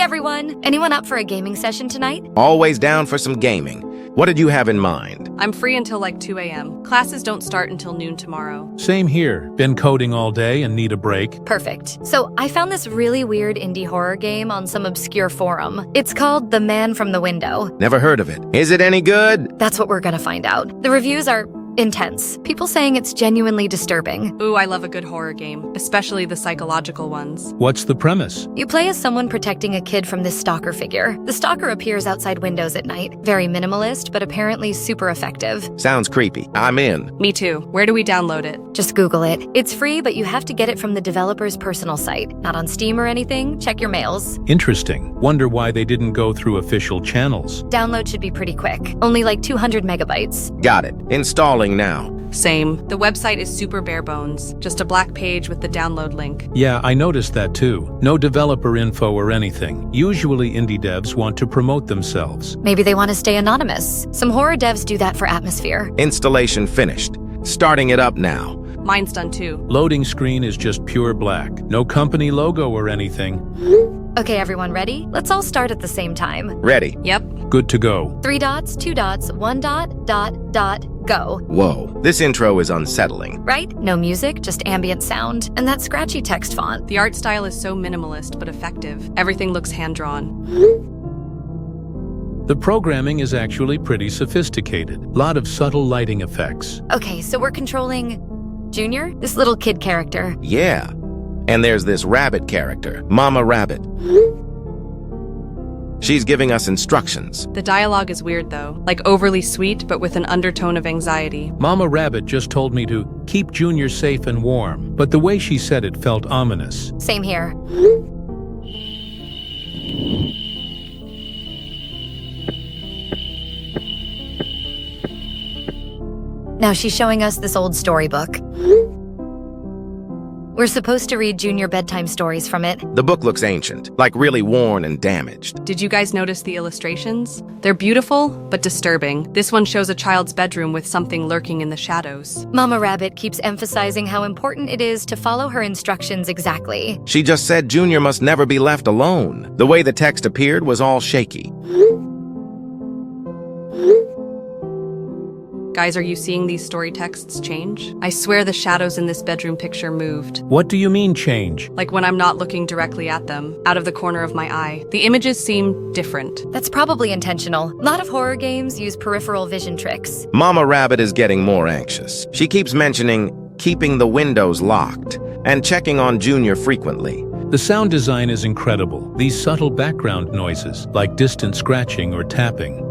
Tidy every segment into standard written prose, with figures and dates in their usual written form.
everyone! Anyone up for a gaming session tonight? Always down for some gaming. What did you have in mind? I'm free until like 2 a.m. Classes don't start until noon tomorrow. Same here. Been coding all day and need a break. Perfect. So I found this really weird indie horror game on some obscure forum. It's called The Man from the Window. Never heard of it. Is it any good? That's what we're gonna find out. The reviews are intense. People saying it's genuinely disturbing. Ooh, I love a good horror game, especially the psychological ones. What's the premise? You play as someone protecting a kid from this stalker figure. The stalker appears outside windows at night. Very minimalist, but apparently super effective. Sounds creepy. I'm in. Me too. Where do we download it? Just Google it. It's free, but you have to get it from the developer's personal site. Not on Steam or anything. Check your mails. Interesting. Wonder why they didn't go through official channels. Download should be pretty quick. Only like 200 megabytes. Got it. Installing now. Same. The website is super bare bones. Just a black page with the download link. Yeah, I noticed that too. No developer info or anything. Usually indie devs want to promote themselves. Maybe they want to stay anonymous. Some horror devs do that for atmosphere. Installation finished. Starting it up now. Mine's done too. Loading screen is just pure black. No company logo or anything. Okay, everyone ready? Let's all start at the same time. Ready. Yep. Good to go. 3 dots, 2 dots, 1 dot, go. Whoa. This intro is unsettling. Right? No music, just ambient sound. And that scratchy text font. The art style is so minimalist but effective. Everything looks hand-drawn. The programming is actually pretty sophisticated. Lot of subtle lighting effects. Okay, so we're controlling Junior, this little kid character. Yeah. And there's this rabbit character, Mama Rabbit. She's giving us instructions. The dialogue is weird though, like overly sweet but with an undertone of anxiety. Mama Rabbit just told me to keep Junior safe and warm, but the way she said it felt ominous. Same here. Now she's showing us this old storybook. We're supposed to read Junior bedtime stories from it. The book looks ancient, like really worn and damaged. Did you guys notice the illustrations? They're beautiful, but disturbing. This one shows a child's bedroom with something lurking in the shadows. Mama Rabbit keeps emphasizing how important it is to follow her instructions exactly. She just said Junior must never be left alone. The way the text appeared was all shaky. Guys, are you seeing these story texts change? I swear the shadows in this bedroom picture moved. What do you mean change? Like when I'm not looking directly at them, out of the corner of my eye. The images seem different. That's probably intentional. A lot of horror games use peripheral vision tricks. Mama Rabbit is getting more anxious. She keeps mentioning keeping the windows locked and checking on Junior frequently. The sound design is incredible. These subtle background noises, like distant scratching or tapping.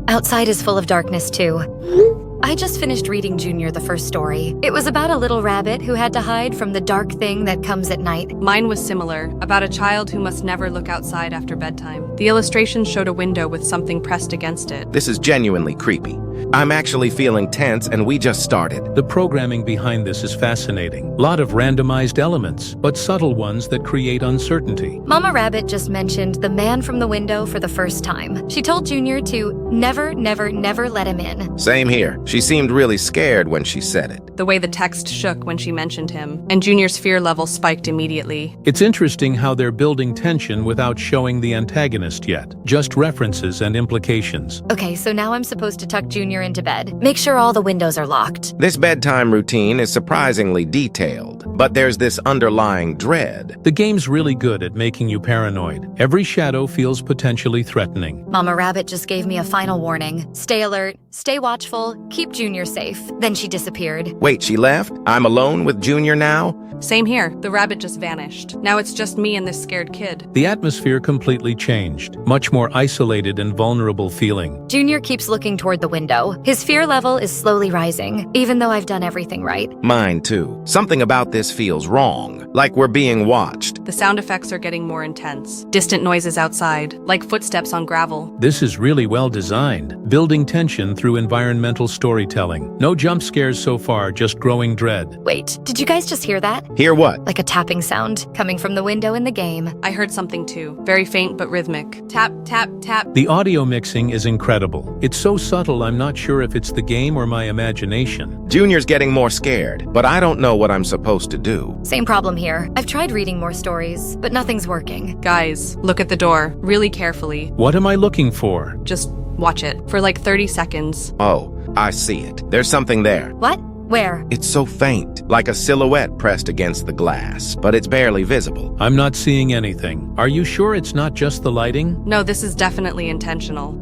Outside is full of darkness, too. I just finished reading Junior the first story. It was about a little rabbit who had to hide from the dark thing that comes at night. Mine was similar, about a child who must never look outside after bedtime. The illustration showed a window with something pressed against it. This is genuinely creepy. I'm actually feeling tense and we just started. The programming behind this is fascinating. Lot of randomized elements, but subtle ones that create uncertainty. Mama Rabbit just mentioned the man from the window for the first time. She told Junior to never let him in. Same here. She seemed really scared when she said it. The way the text shook when she mentioned him, and Junior's fear level spiked immediately. It's interesting how they're building tension without showing the antagonist yet. Just references and implications. Okay, so now I'm supposed to tuck Junior into bed. Make sure all the windows are locked. This bedtime routine is surprisingly detailed, but there's this underlying dread. The game's really good at making you paranoid. Every shadow feels potentially threatening. Mama Rabbit just gave me a final warning. Stay alert, stay watchful, keep Junior safe. Then she disappeared. Wait, she left? I'm alone with Junior now? Same here. The rabbit just vanished. Now it's just me and this scared kid. The atmosphere completely changed. Much more isolated and vulnerable feeling. Junior keeps looking toward the window. His fear level is slowly rising, even though I've done everything right. Mine too. Something about this feels wrong, like we're being watched. The sound effects are getting more intense. Distant noises outside, like footsteps on gravel. This is really well designed, building tension through environmental storytelling. No jump scares so far, just growing dread. Wait, did you guys just hear that? Hear what? Like a tapping sound coming from the window in the game. I heard something too. Very faint but rhythmic. Tap, tap, tap. The audio mixing is incredible. It's so subtle I'm not sure if it's the game or my imagination. Junior's getting more scared, but I don't know what I'm supposed to do. Same problem here. I've tried reading more stories, but nothing's working. Guys, look at the door, really carefully. What am I looking for? Just watch it for like 30 seconds. Oh, I see it. There's something there. What? Where? It's so faint, like a silhouette pressed against the glass, but it's barely visible. I'm not seeing anything. Are you sure it's not just the lighting? No, this is definitely intentional.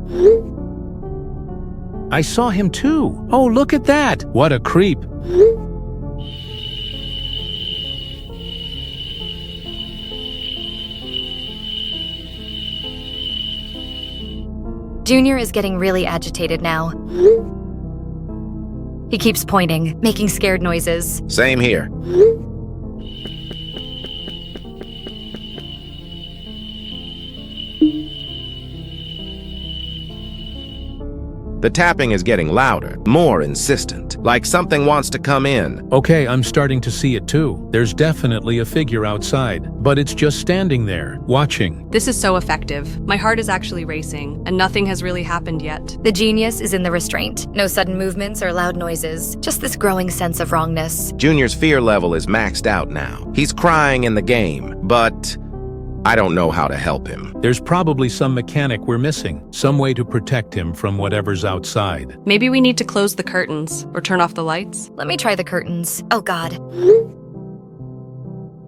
I saw him too. Oh, look at that. What a creep. Junior is getting really agitated now. He keeps pointing, making scared noises. Same here. The tapping is getting louder, more insistent, like something wants to come in. Okay, I'm starting to see it too. There's definitely a figure outside, but it's just standing there, watching. This is so effective. My heart is actually racing, and nothing has really happened yet. The genius is in the restraint. No sudden movements or loud noises, just this growing sense of wrongness. Junior's fear level is maxed out now. He's crying in the game, but I don't know how to help him. There's probably some mechanic we're missing, some way to protect him from whatever's outside. Maybe we need to close the curtains or turn off the lights. Let me try the curtains. Oh God.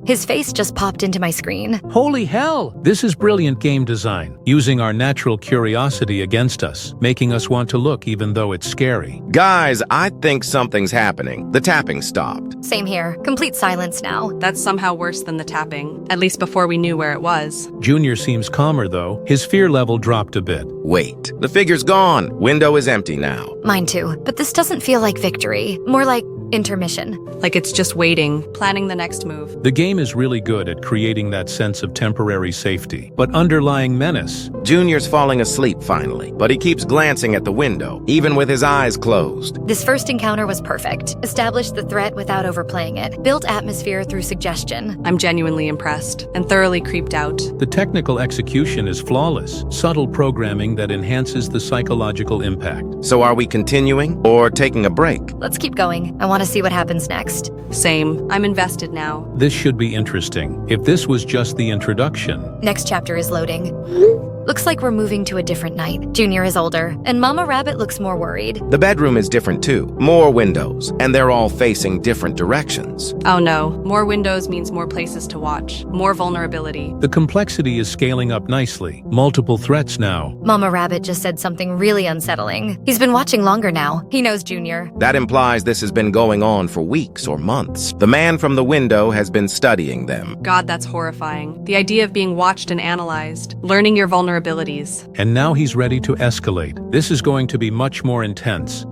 His face just popped into my screen. Holy hell! This is brilliant game design, using our natural curiosity against us, making us want to look even though it's scary. Guys, I think something's happening. The tapping stopped. Same here. Complete silence now. That's somehow worse than the tapping, at least before we knew where it was. Junior seems calmer though. His fear level dropped a bit. Wait, the figure's gone. Window is empty now. Mine too. But this doesn't feel like victory. More like intermission. Like it's just waiting, planning the next move. The game is really good at creating that sense of temporary safety, but underlying menace. Junior's falling asleep finally, but he keeps glancing at the window, even with his eyes closed. This first encounter was perfect. Established the threat without overplaying it. Built atmosphere through suggestion. I'm genuinely impressed and thoroughly creeped out. The technical execution is flawless, subtle programming that enhances the psychological impact. So are we continuing or taking a break? Let's keep going. I want to see what happens next. Same. I'm invested now. This should be interesting. If this was just the introduction. Next chapter is loading. Looks like we're moving to a different night. Junior is older, and Mama Rabbit looks more worried. The bedroom is different too. More windows, and they're all facing different directions. Oh no, more windows means more places to watch, more vulnerability. The complexity is scaling up nicely. Multiple threats now. Mama Rabbit just said something really unsettling. He's been watching longer now. He knows Junior. That implies this has been going on for weeks or months. The man from the window has been studying them. God, that's horrifying. The idea of being watched and analyzed, learning your vulnerabilities. And now he's ready to escalate. This is going to be much more intense.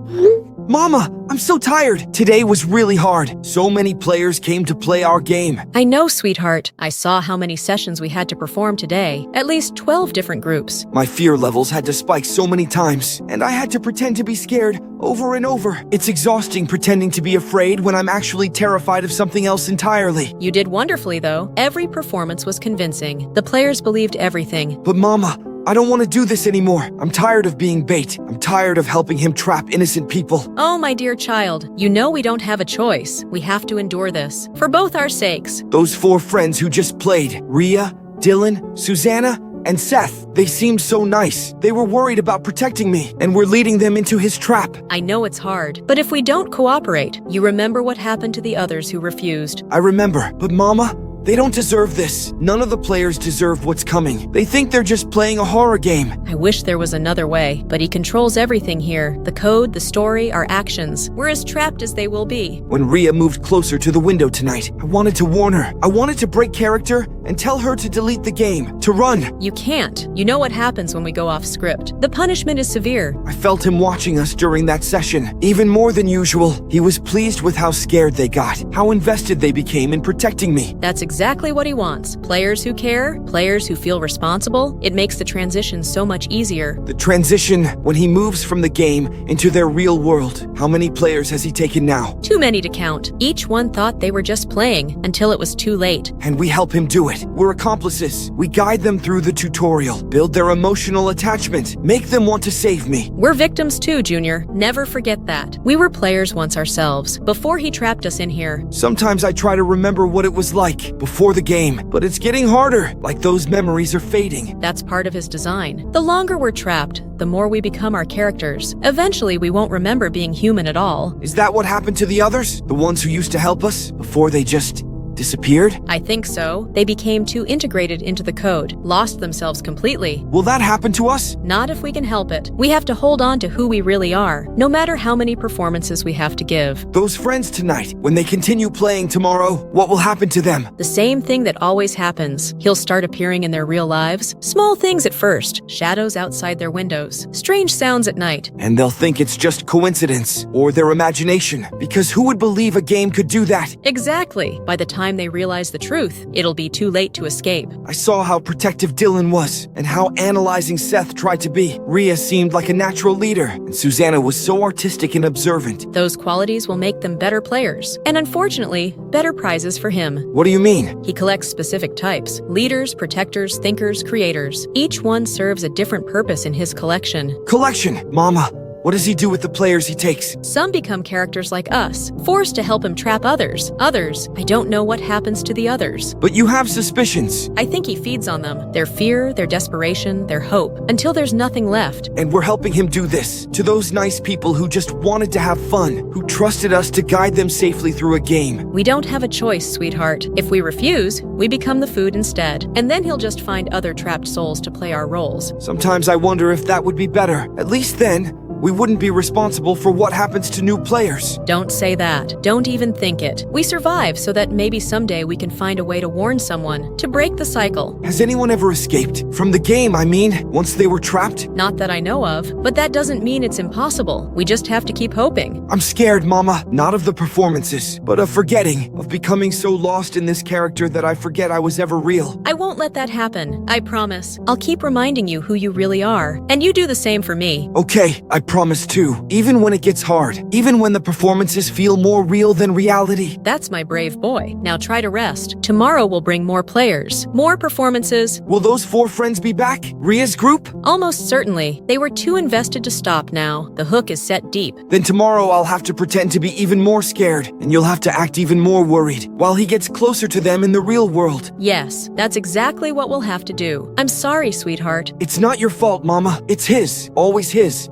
Mama, I'm so tired. Today was really hard. So many players came to play our game. I know, sweetheart. I saw how many sessions we had to perform today. At least 12 different groups. My fear levels had to spike so many times, and I had to pretend to be scared over and over. It's exhausting pretending to be afraid when I'm actually terrified of something else entirely. You did wonderfully, though. Every performance was convincing. The players believed everything. But Mama, I don't want to do this anymore. I'm tired of being bait. I'm tired of helping him trap innocent people. Oh, my dear child, you know we don't have a choice. We have to endure this, for both our sakes. Those 4 friends who just played, Rhea, Dylan, Susannah, and Seth, they seemed so nice. They were worried about protecting me, and we're leading them into his trap. I know it's hard, but if we don't cooperate, you remember what happened to the others who refused. I remember, but Mama, they don't deserve this. None of the players deserve what's coming. They think they're just playing a horror game. I wish there was another way, but he controls everything here. The code, the story, our actions. We're as trapped as they will be. When Rhea moved closer to the window tonight, I wanted to warn her. I wanted to break character and tell her to delete the game, to run. You can't. You know what happens when we go off script. The punishment is severe. I felt him watching us during that session, even more than usual. He was pleased with how scared they got, how invested they became in protecting me. That's exactly what he wants. Players who care, players who feel responsible. It makes the transition so much easier. The transition when he moves from the game into their real world. How many players has he taken now? Too many to count. Each one thought they were just playing until it was too late. And we help him do it. We're accomplices. We guide them through the tutorial, build their emotional attachment, make them want to save me. We're victims too, Junior. Never forget that. We were players once ourselves, before he trapped us in here. Sometimes I try to remember what it was like before the game, but it's getting harder, like those memories are fading. That's part of his design. The longer we're trapped, the more we become our characters. Eventually, we won't remember being human at all. Is that what happened to the others? The ones who used to help us before they just disappeared? I think so. They became too integrated into the code, lost themselves completely. Will that happen to us? Not if we can help it. We have to hold on to who we really are, no matter how many performances we have to give. Those friends tonight, when they continue playing tomorrow, what will happen to them? The same thing that always happens. He'll start appearing in their real lives. Small things at first, shadows outside their windows, strange sounds at night. And they'll think it's just coincidence or their imagination, because who would believe a game could do that? Exactly. By the time they realize the truth, it'll be too late to escape. I saw how protective Dylan was, and how analyzing Seth tried to be. Rhea seemed like a natural leader, and Susannah was so artistic and observant. Those qualities will make them better players, and unfortunately, better prizes for him. What do you mean? He collects specific types: leaders, protectors, thinkers, creators. Each one serves a different purpose in his collection. Collection! Mama, what does he do with the players he takes? Some become characters like us, forced to help him trap others. Others, I don't know what happens to the others. But you have suspicions. I think he feeds on them. Their fear, their desperation, their hope, until there's nothing left. And we're helping him do this. To those nice people who just wanted to have fun, who trusted us to guide them safely through a game. We don't have a choice, sweetheart. If we refuse, we become the food instead. And then he'll just find other trapped souls to play our roles. Sometimes I wonder if that would be better. At least then, we wouldn't be responsible for what happens to new players. Don't say that. Don't even think it. We survive so that maybe someday we can find a way to warn someone, to break the cycle. Has anyone ever escaped? From the game, I mean, once they were trapped? Not that I know of, but that doesn't mean it's impossible. We just have to keep hoping. I'm scared, Mama. Not of the performances, but of forgetting, of becoming so lost in this character that I forget I was ever real. I won't let that happen. I promise. I'll keep reminding you who you really are, and you do the same for me. Okay, I promise too. Even when it gets hard, even when the performances feel more real than reality. That's my brave boy. Now try to rest. Tomorrow we'll bring more players, more performances. Will those 4 friends be back? Rhea's group? Almost certainly. They were too invested to stop now. The hook is set deep. Then tomorrow I'll have to pretend to be even more scared, and you'll have to act even more worried, while he gets closer to them in the real world. Yes, that's exactly what we'll have to do. I'm sorry, sweetheart. It's not your fault, Mama. It's his. Always his.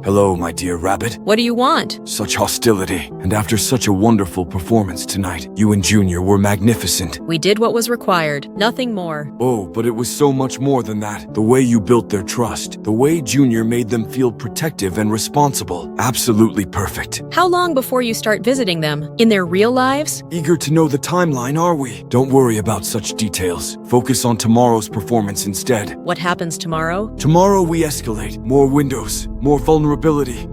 Hello, my dear rabbit. What do you want? Such hostility, and after such a wonderful performance tonight, you and Junior were magnificent. We did what was required, nothing more. Oh, but it was so much more than that. The way you built their trust, the way Junior made them feel protective and responsible, absolutely perfect. How long before you start visiting them? In their real lives? Eager to know the timeline, are we? Don't worry about such details. Focus on tomorrow's performance instead. What happens tomorrow? Tomorrow we escalate. More windows, more vulnerability,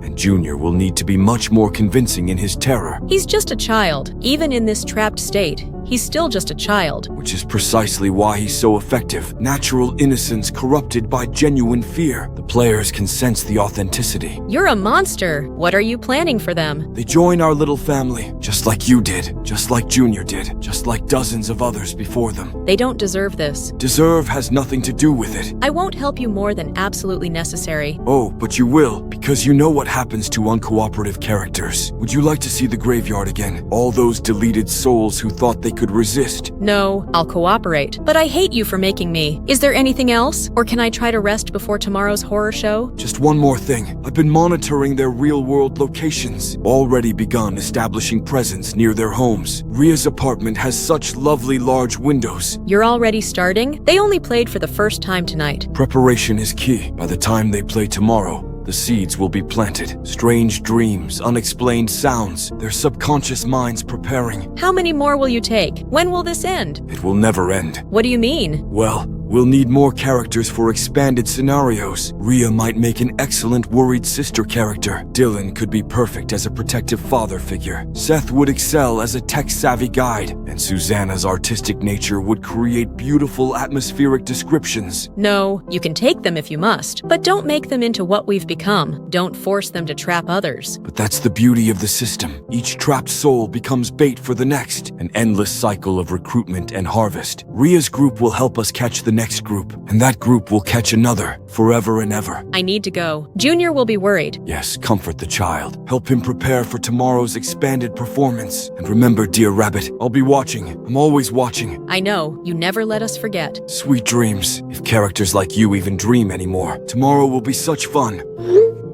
and Junior will need to be much more convincing in his terror. He's just a child. Even in this trapped state, he's still just a child. Which is precisely why he's so effective. Natural innocence corrupted by genuine fear. The players can sense the authenticity. You're a monster. What are you planning for them? They join our little family, just like you did, just like Junior did, just like dozens of others before them. They don't deserve this. Deserve has nothing to do with it. I won't help you more than absolutely necessary. Oh, but you will, because you know what happens to uncooperative characters. Would you like to see the graveyard again? All those deleted souls who thought they could resist. No, I'll cooperate. But I hate you for making me. Is there anything else? Or can I try to rest before tomorrow's horror show? Just one more thing. I've been monitoring their real-world locations. Already begun establishing presence near their homes. Rhea's apartment has such lovely large windows. You're already starting? They only played for the first time tonight. Preparation is key. By the time they play tomorrow, The seeds will be planted. Strange dreams, unexplained sounds, their subconscious minds preparing. How many more will you take? When will this end? It will never end. What do you mean? Well, we'll need more characters for expanded scenarios. Rhea might make an excellent worried sister character. Dylan could be perfect as a protective father figure. Seth would excel as a tech-savvy guide. And Susannah's artistic nature would create beautiful atmospheric descriptions. No, you can take them if you must, but don't make them into what we've become. Don't force them to trap others. But that's the beauty of the system. Each trapped soul becomes bait for the next. An endless cycle of recruitment and harvest. Rhea's group will help us catch the next group, and that group will catch another, forever and ever. I need to go. Junior will be worried. Yes, comfort the child. Help him prepare for tomorrow's expanded performance. And remember, dear rabbit, I'll be watching. I'm always watching. I know. You never let us forget. Sweet dreams, if characters like you even dream anymore. Tomorrow will be such fun.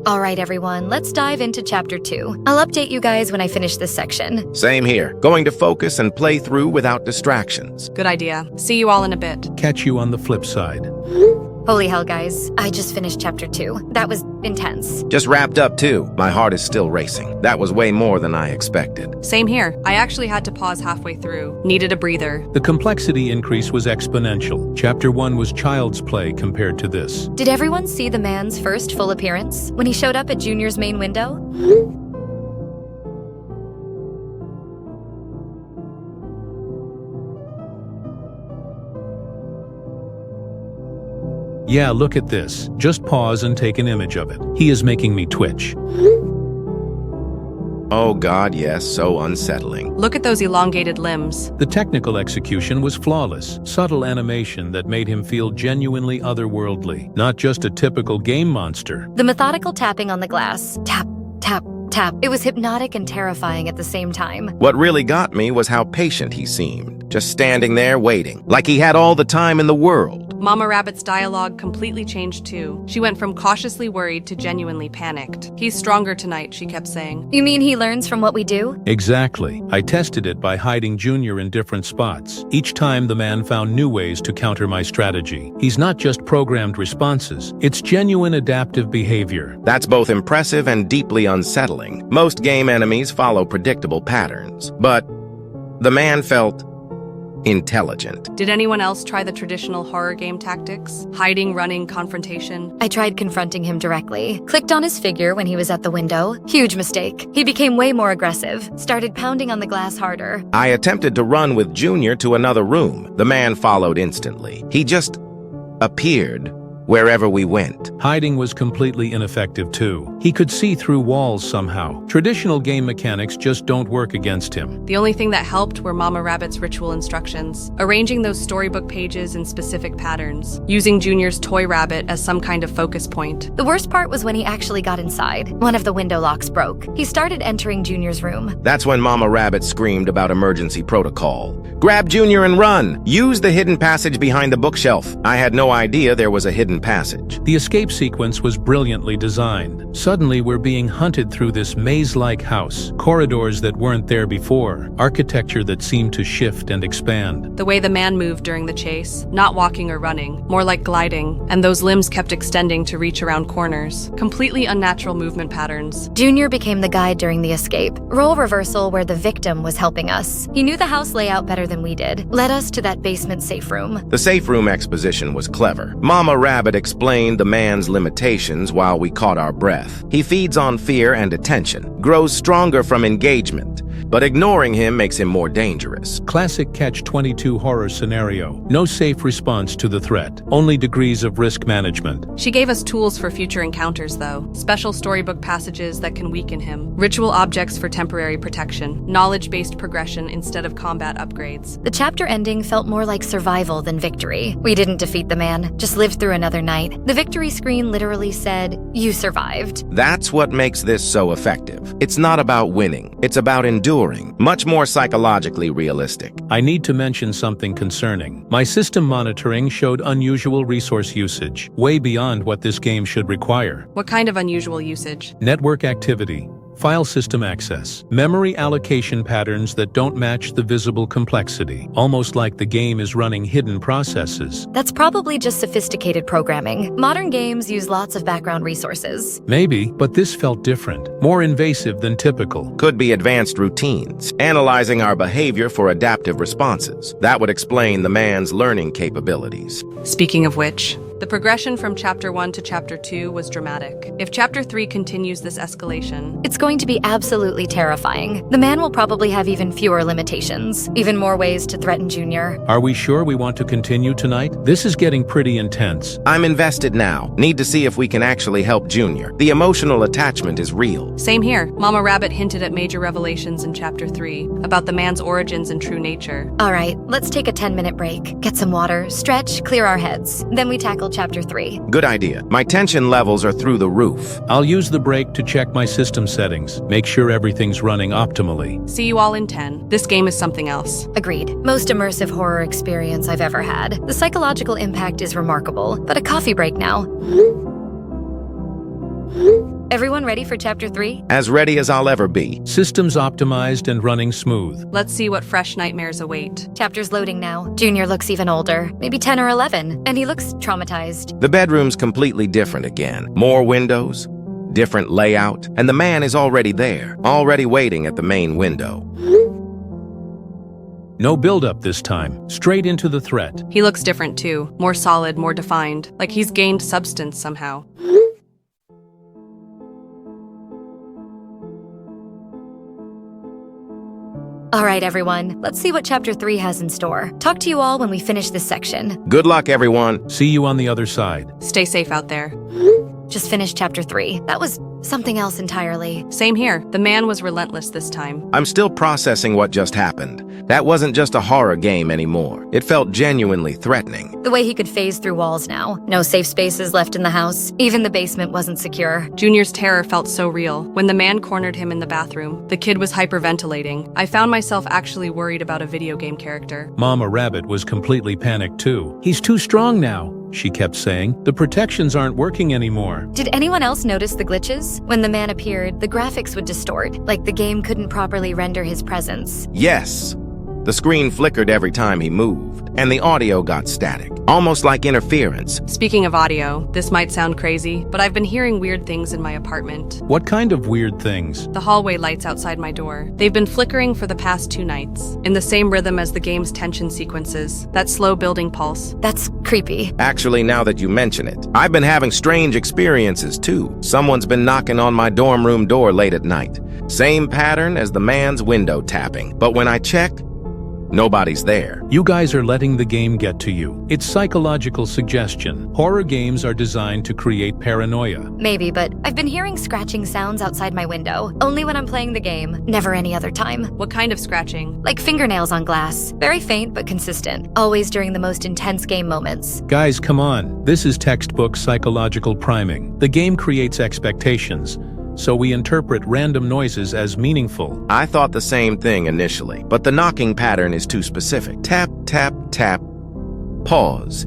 All right, everyone, let's dive into Chapter 2. I'll update you guys when I finish this section. Same here. Going to focus and play through without distractions. Good idea. See you all in a bit. Catch you on the flip side. Holy hell, guys. I just finished Chapter 2. That was intense. Just wrapped up too. My heart is still racing. That was way more than I expected. Same here. I actually had to pause halfway through. Needed a breather. The complexity increase was exponential. Chapter 1 was child's play compared to this. Did everyone see the man's first full appearance when he showed up at Junior's main window? Yeah, look at this. Just pause and take an image of it. He is making me twitch. Oh God, yes, so unsettling. Look at those elongated limbs. The technical execution was flawless. Subtle animation that made him feel genuinely otherworldly. Not just a typical game monster. The methodical tapping on the glass. Tap, tap, tap. It was hypnotic and terrifying at the same time. What really got me was how patient he seemed. Just standing there waiting, like he had all the time in the world. Mama Rabbit's dialogue completely changed too. She went from cautiously worried to genuinely panicked. He's stronger tonight, she kept saying. You mean he learns from what we do? Exactly. I tested it by hiding Junior in different spots. Each time the man found new ways to counter my strategy. He's not just programmed responses, it's genuine adaptive behavior. That's both impressive and deeply unsettling. Most game enemies follow predictable patterns, but the man felt intelligent. Did anyone else try the traditional horror game tactics? Hiding, running, confrontation? I tried confronting him directly. Clicked on his figure when he was at the window. Huge mistake. He became way more aggressive. Started pounding on the glass harder. I attempted to run with Junior to another room. The man followed instantly. He just appeared wherever we went. Hiding was completely ineffective too. He could see through walls somehow. Traditional game mechanics just don't work against him. The only thing that helped were Mama Rabbit's ritual instructions, arranging those storybook pages in specific patterns, using Junior's toy rabbit as some kind of focus point. The worst part was when he actually got inside. One of the window locks broke. He started entering Junior's room. That's when Mama Rabbit screamed about emergency protocol. Grab Junior and run! Use the hidden passage behind the bookshelf. I had no idea there was a hidden passage. The escape sequence was brilliantly designed. Suddenly, we're being hunted through this maze-like house, corridors that weren't there before, architecture that seemed to shift and expand. The way the man moved during the chase, not walking or running, more like gliding, and those limbs kept extending to reach around corners. Completely unnatural movement patterns. Junior became the guide during the escape. Role reversal where the victim was helping us. He knew the house layout better than we did. Led us to that basement safe room. The safe room exposition was clever. Mama Rabbit explained the man's limitations while we caught our breath. He feeds on fear and attention, grows stronger from engagement, but ignoring him makes him more dangerous. Classic Catch-22 horror scenario. No safe response to the threat, only degrees of risk management. She gave us tools for future encounters, though. Special storybook passages that can weaken him. Ritual objects for temporary protection. Knowledge-based progression instead of combat upgrades. The chapter ending felt more like survival than victory. We didn't defeat the man, just lived through another night. The victory screen literally said, "You survived." That's what makes this so effective. It's not about winning, it's about enduring, much more psychologically realistic. I need to mention something concerning. My system monitoring showed unusual resource usage, way beyond what this game should require. What kind of unusual usage? Network activity, File system access. Memory allocation patterns that don't match the visible complexity. Almost like the game is running hidden processes. That's probably just sophisticated programming. Modern games use lots of background resources. Maybe, but this felt different. More invasive than typical. Could be advanced routines, analyzing our behavior for adaptive responses. That would explain the man's learning capabilities. Speaking of which, the progression from Chapter 1 to Chapter 2 was dramatic. If Chapter 3 continues this escalation, It's going to be absolutely terrifying. The man will probably have even fewer limitations, even more ways to threaten Junior. Are we sure we want to continue tonight? This is getting pretty intense. I'm invested now. Need to see if we can actually help Junior. The emotional attachment is real. same here. Mama Rabbit hinted at major revelations in Chapter 3 about the man's origins and true nature. All right, let's take a 10-minute break, get some water, stretch, clear our heads. Then we tackle Chapter 3. Good idea. My tension levels are through the roof. I'll use the break to check my system settings. Make sure everything's running optimally. See you all in 10. This game is something else. Agreed. Most immersive horror experience I've ever had. The psychological impact is remarkable, but a coffee break now. Everyone ready for Chapter 3? As ready as I'll ever be. Systems optimized and running smooth. Let's see what fresh nightmares await. Chapter's loading now. Junior looks even older, maybe 10 or 11, and he looks traumatized. The bedroom's completely different again. More windows, different layout, and the man is already there, already waiting at the main window. No build-up this time. Straight into the threat. He looks different too. More solid, more defined. Like he's gained substance somehow. All right, everyone, let's see what Chapter 3 has in store. Talk to you all when we finish this section. Good luck, everyone. See you on the other side. Stay safe out there. Just finished Chapter 3. That was something else entirely. Same here. The man was relentless this time. I'm still processing what just happened. That wasn't just a horror game anymore. It felt genuinely threatening. The way he could phase through walls now. No safe spaces left in the house. Even the basement wasn't secure. Junior's terror felt so real. When the man cornered him in the bathroom, the kid was hyperventilating. I found myself actually worried about a video game character. Mama Rabbit was completely panicked too. He's too strong now, she kept saying. The protections aren't working anymore. Did anyone else notice the glitches? When the man appeared, the graphics would distort, like the game couldn't properly render his presence. Yes. The screen flickered every time he moved, and the audio got static, almost like interference. Speaking of audio, this might sound crazy, but I've been hearing weird things in my apartment. What kind of weird things? The hallway lights outside my door. They've been flickering for the past 2 nights, in the same rhythm as the game's tension sequences, that slow building pulse. That's creepy. Actually, now that you mention it, I've been having strange experiences too. Someone's been knocking on my dorm room door late at night. Same pattern as the man's window tapping, but when I check, nobody's there. You guys are letting the game get to you. It's psychological suggestion. Horror games are designed to create paranoia. Maybe, but I've been hearing scratching sounds outside my window. Only when I'm playing the game, never any other time. What kind of scratching? Like fingernails on glass. Very faint but consistent. Always during the most intense game moments. Guys, come on. This is textbook psychological priming. The game creates expectations, so we interpret random noises as meaningful. I thought the same thing initially, but the knocking pattern is too specific. Tap, tap, tap, pause.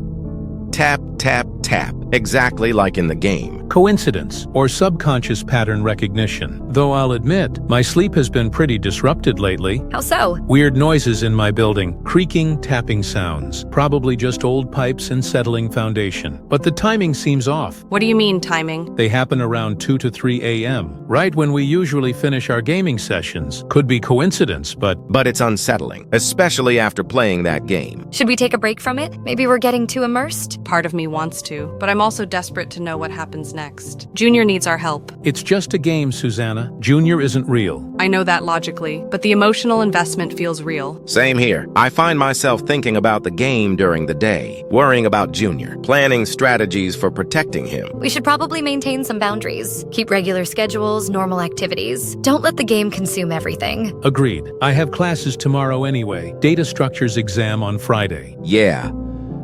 Tap, tap, tap. Exactly like in the game. Coincidence, or subconscious pattern recognition. Though I'll admit, my sleep has been pretty disrupted lately. How so? Weird noises in my building, creaking, tapping sounds. Probably just old pipes and settling foundation. But the timing seems off. What do you mean, timing? They happen around 2 to 3 a.m., right when we usually finish our gaming sessions. Could be coincidence, but But it's unsettling, especially after playing that game. Should we take a break from it? Maybe we're getting too immersed? Part of me wants to, but I'm also desperate to know what happens next. Junior needs our help. it's just a game, Susannah. Junior isn't real. I know that logically, but the emotional investment feels real. Same here. I find myself thinking about the game during the day, worrying about Junior, planning strategies for protecting him. We should probably maintain some boundaries. Keep regular schedules, normal activities. Don't let the game consume everything. Agreed. I have classes tomorrow anyway. Data structures exam on Friday. Yeah.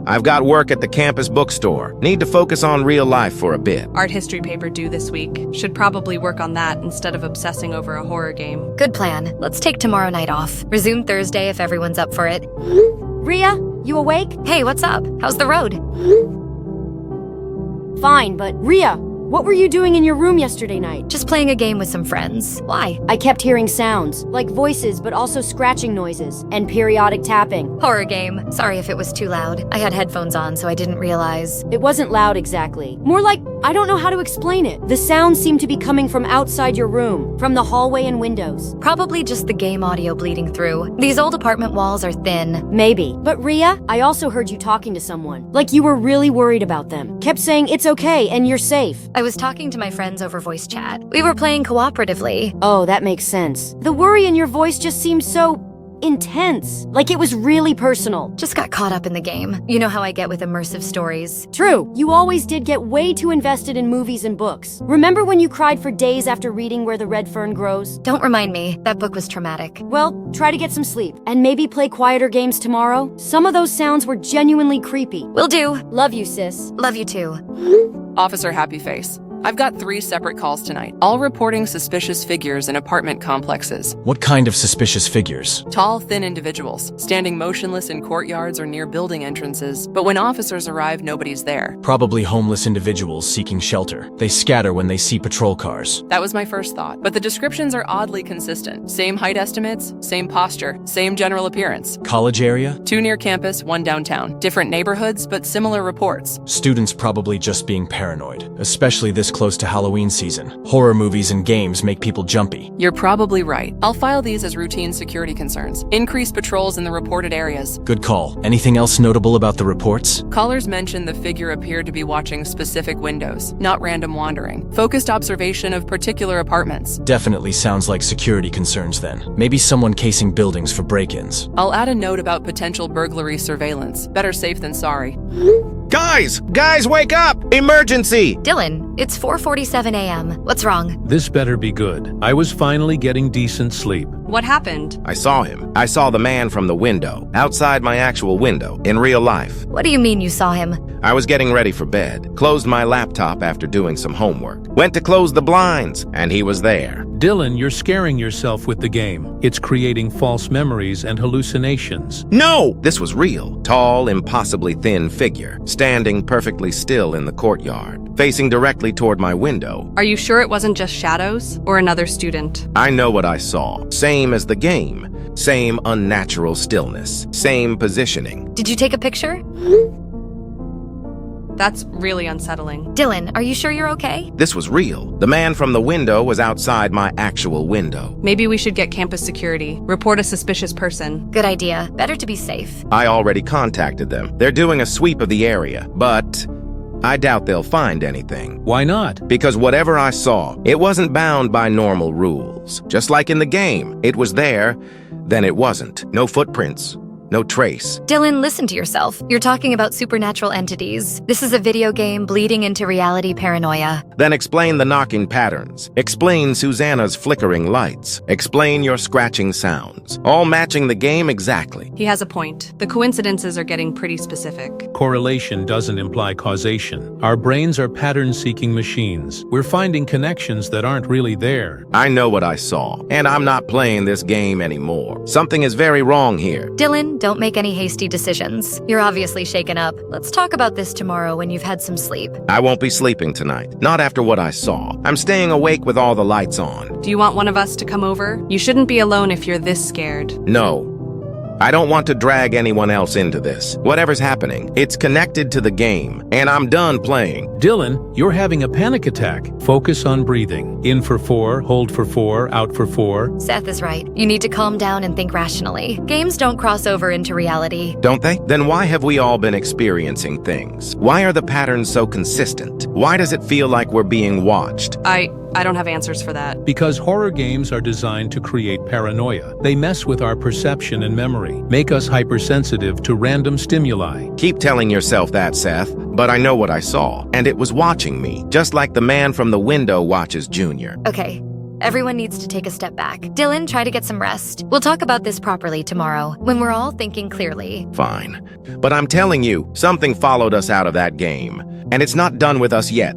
I've got work at the campus bookstore. Need to focus on real life for a bit. Art history paper due this week. Should probably work on that instead of obsessing over a horror game. Good plan. Let's take tomorrow night off. Resume Thursday if everyone's up for it. Rhea, you awake? Hey, what's up? How's the road? Fine, but Rhea, What were you doing in your room yesterday night? Just playing a game with some friends. Why? I kept hearing sounds, like voices, but also scratching noises, and periodic tapping. Horror game. Sorry if it was too loud. I had headphones on, so I didn't realize. It wasn't loud exactly. More like, I don't know how to explain it. The sounds seemed to be coming from outside your room, from the hallway and windows. Probably just the game audio bleeding through. These old apartment walls are thin. Maybe. But Rhea, I also heard you talking to someone. Like you were really worried about them. Kept saying it's okay and you're safe. I was talking to my friends over voice chat. We were playing cooperatively. Oh, that makes sense. The worry in your voice just seemed so intense. Like it was really personal. Just got caught up in the game. You know how I get with immersive stories. True, you always did get way too invested in movies and books. Remember when you cried for days after reading Where the Red Fern Grows? Don't remind me. That book was traumatic. Well, try to get some sleep. And maybe play quieter games tomorrow. Some of those sounds were genuinely creepy. Will do. Love you, sis. Love you too. Officer Happy Face. I've got 3 separate calls tonight, all reporting suspicious figures in apartment complexes. What kind of suspicious figures? Tall, thin individuals, standing motionless in courtyards or near building entrances, but when officers arrive, nobody's there. Probably homeless individuals seeking shelter. They scatter when they see patrol cars. That was my first thought, but the descriptions are oddly consistent. Same height estimates, same posture, same general appearance. College area? 2 near campus, 1 downtown. Different neighborhoods, but similar reports. Students probably just being paranoid, especially this close to Halloween season. Horror movies and games make people jumpy. You're probably right. I'll file these as routine security concerns. Increase patrols in the reported areas. Good call. Anything else notable about the reports? Callers mentioned the figure appeared to be watching specific windows, not random wandering. Focused observation of particular apartments. Definitely sounds like security concerns then. Maybe someone casing buildings for break-ins. I'll add a note about potential burglary surveillance. Better safe than sorry. Guys, wake up! Emergency! Dylan, it's 4:47 a.m. What's wrong? This better be good. I was finally getting decent sleep. What happened? I saw him. I saw the man from the window, outside my actual window, in real life. What do you mean you saw him? I was getting ready for bed, closed my laptop after doing some homework, went to close the blinds, and he was there. Dylan, you're scaring yourself with the game. It's creating false memories and hallucinations. No! This was real. Tall, impossibly thin figure, standing perfectly still in the courtyard, facing directly toward my window. Are you sure it wasn't just shadows or another student? I know what I saw. Same as the game. Same unnatural stillness. Same positioning. Did you take a picture? That's really unsettling. Dylan, are you sure you're okay? This was real. The man from the window was outside my actual window. Maybe we should get campus security. Report a suspicious person. Good idea. Better to be safe. I already contacted them. They're doing a sweep of the area, but I doubt they'll find anything. Why not? Because whatever I saw, it wasn't bound by normal rules. Just like in the game, it was there, then it wasn't. No footprints. No trace. Dylan, listen to yourself. You're talking about supernatural entities. This is a video game bleeding into reality paranoia. Then explain the knocking patterns. Explain Susannah's flickering lights. Explain your scratching sounds. All matching the game exactly. He has a point. The coincidences are getting pretty specific. Correlation doesn't imply causation. Our brains are pattern-seeking machines. We're finding connections that aren't really there. I know what I saw, and I'm not playing this game anymore. Something is very wrong here. Dylan, don't make any hasty decisions. You're obviously shaken up. Let's talk about this tomorrow when you've had some sleep. I won't be sleeping tonight. Not after what I saw. I'm staying awake with all the lights on. Do you want one of us to come over? You shouldn't be alone if you're this scared. No. I don't want to drag anyone else into this. Whatever's happening, it's connected to the game, and I'm done playing. Dylan, you're having a panic attack. Focus on breathing. In for 4, hold for 4, out for 4. Seth is right. You need to calm down and think rationally. Games don't cross over into reality. Don't they? Then why have we all been experiencing things? Why are the patterns so consistent? Why does it feel like we're being watched? I don't have answers for that. Because horror games are designed to create paranoia. They mess with our perception and memory, make us hypersensitive to random stimuli. Keep telling yourself that, Seth, but I know what I saw, and it was watching me, just like the man from the window watches Junior. Okay. Everyone needs to take a step back. Dylan, try to get some rest. We'll talk about this properly tomorrow, when we're all thinking clearly. Fine. But I'm telling you, something followed us out of that game, and it's not done with us yet.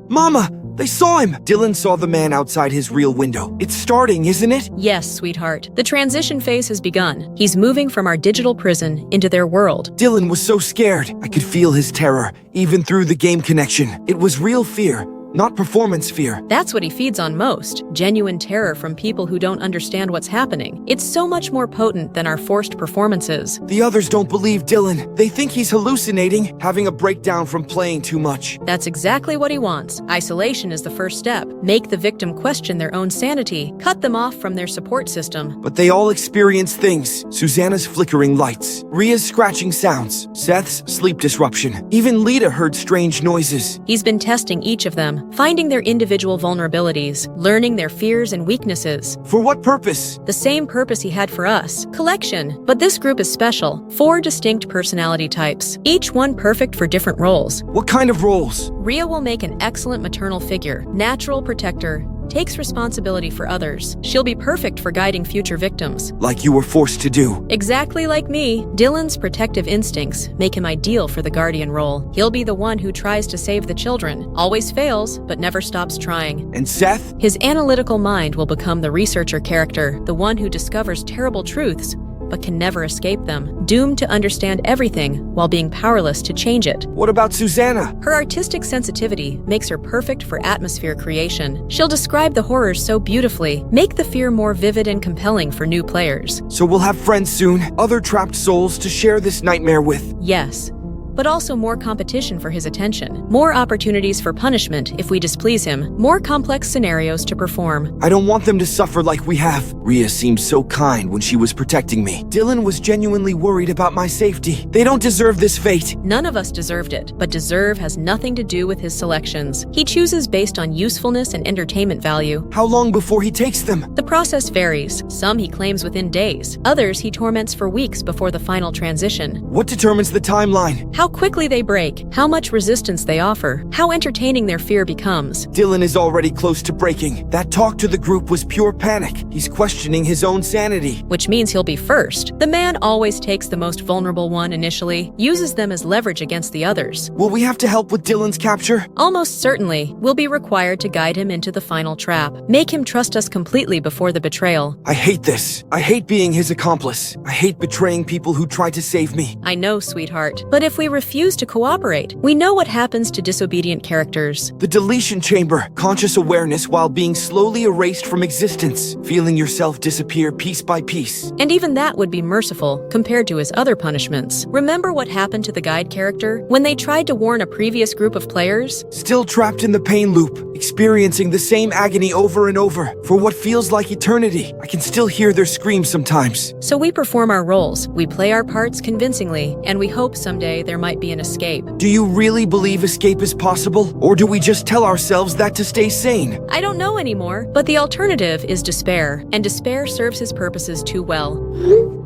Mama! They saw him! Dylan saw the man outside his real window. It's starting, isn't it? Yes, sweetheart. The transition phase has begun. He's moving from our digital prison into their world. Dylan was so scared. I could feel his terror, even through the game connection. It was real fear, not performance fear. That's what he feeds on most, genuine terror from people who don't understand what's happening. It's so much more potent than our forced performances. The others don't believe Dylan. They think he's hallucinating, having a breakdown from playing too much. That's exactly what he wants. Isolation is the first step. Make the victim question their own sanity. Cut them off from their support system. But they all experience things. Susannah's flickering lights, Rhea's scratching sounds, Seth's sleep disruption. Even Lita heard strange noises. He's been testing each of them, finding their individual vulnerabilities, learning their fears and weaknesses. For what purpose? The same purpose he had for us, collection. But this group is special. 4 distinct personality types, each one perfect for different roles. What kind of roles? Rhea will make an excellent maternal figure, natural protector, takes responsibility for others. She'll be perfect for guiding future victims. Like you were forced to do. Exactly like me. Dylan's protective instincts make him ideal for the guardian role. He'll be the one who tries to save the children, always fails, but never stops trying. And Seth? His analytical mind will become the researcher character, the one who discovers terrible truths, but can never escape them, doomed to understand everything while being powerless to change it. What about Susannah? Her artistic sensitivity makes her perfect for atmosphere creation. She'll describe the horrors so beautifully, make the fear more vivid and compelling for new players. So we'll have friends soon, other trapped souls to share this nightmare with. Yes. But also more competition for his attention, more opportunities for punishment if we displease him, more complex scenarios to perform. I don't want them to suffer like we have. Rhea seemed so kind when she was protecting me. Dylan was genuinely worried about my safety. They don't deserve this fate. None of us deserved it, but deserve has nothing to do with his selections. He chooses based on usefulness and entertainment value. How long before he takes them? The process varies. Some he claims within days. Others he torments for weeks before the final transition. What determines the timeline? How quickly they break, how much resistance they offer, how entertaining their fear becomes. Dylan is already close to breaking. That talk to the group was pure panic. He's questioning his own sanity. Which means he'll be first. The man always takes the most vulnerable one initially, uses them as leverage against the others. Will we have to help with Dylan's capture? Almost certainly. We'll be required to guide him into the final trap. Make him trust us completely before the betrayal. I hate this. I hate being his accomplice. I hate betraying people who tried to save me. I know, sweetheart. But if we refuse to cooperate, we know what happens to disobedient characters. The deletion chamber. Conscious awareness while being slowly erased from existence. Feeling yourself disappear piece by piece. And even that would be merciful compared to his other punishments. Remember what happened to the guide character when they tried to warn a previous group of players? Still trapped in the pain loop, experiencing the same agony over and over for what feels like eternity. I can still hear their screams sometimes. So we perform our roles, we play our parts convincingly, and we hope someday there might be an escape. Do you really believe escape is possible? Or do we just tell ourselves that to stay sane? I don't know anymore, but the alternative is despair, and despair serves his purposes too well.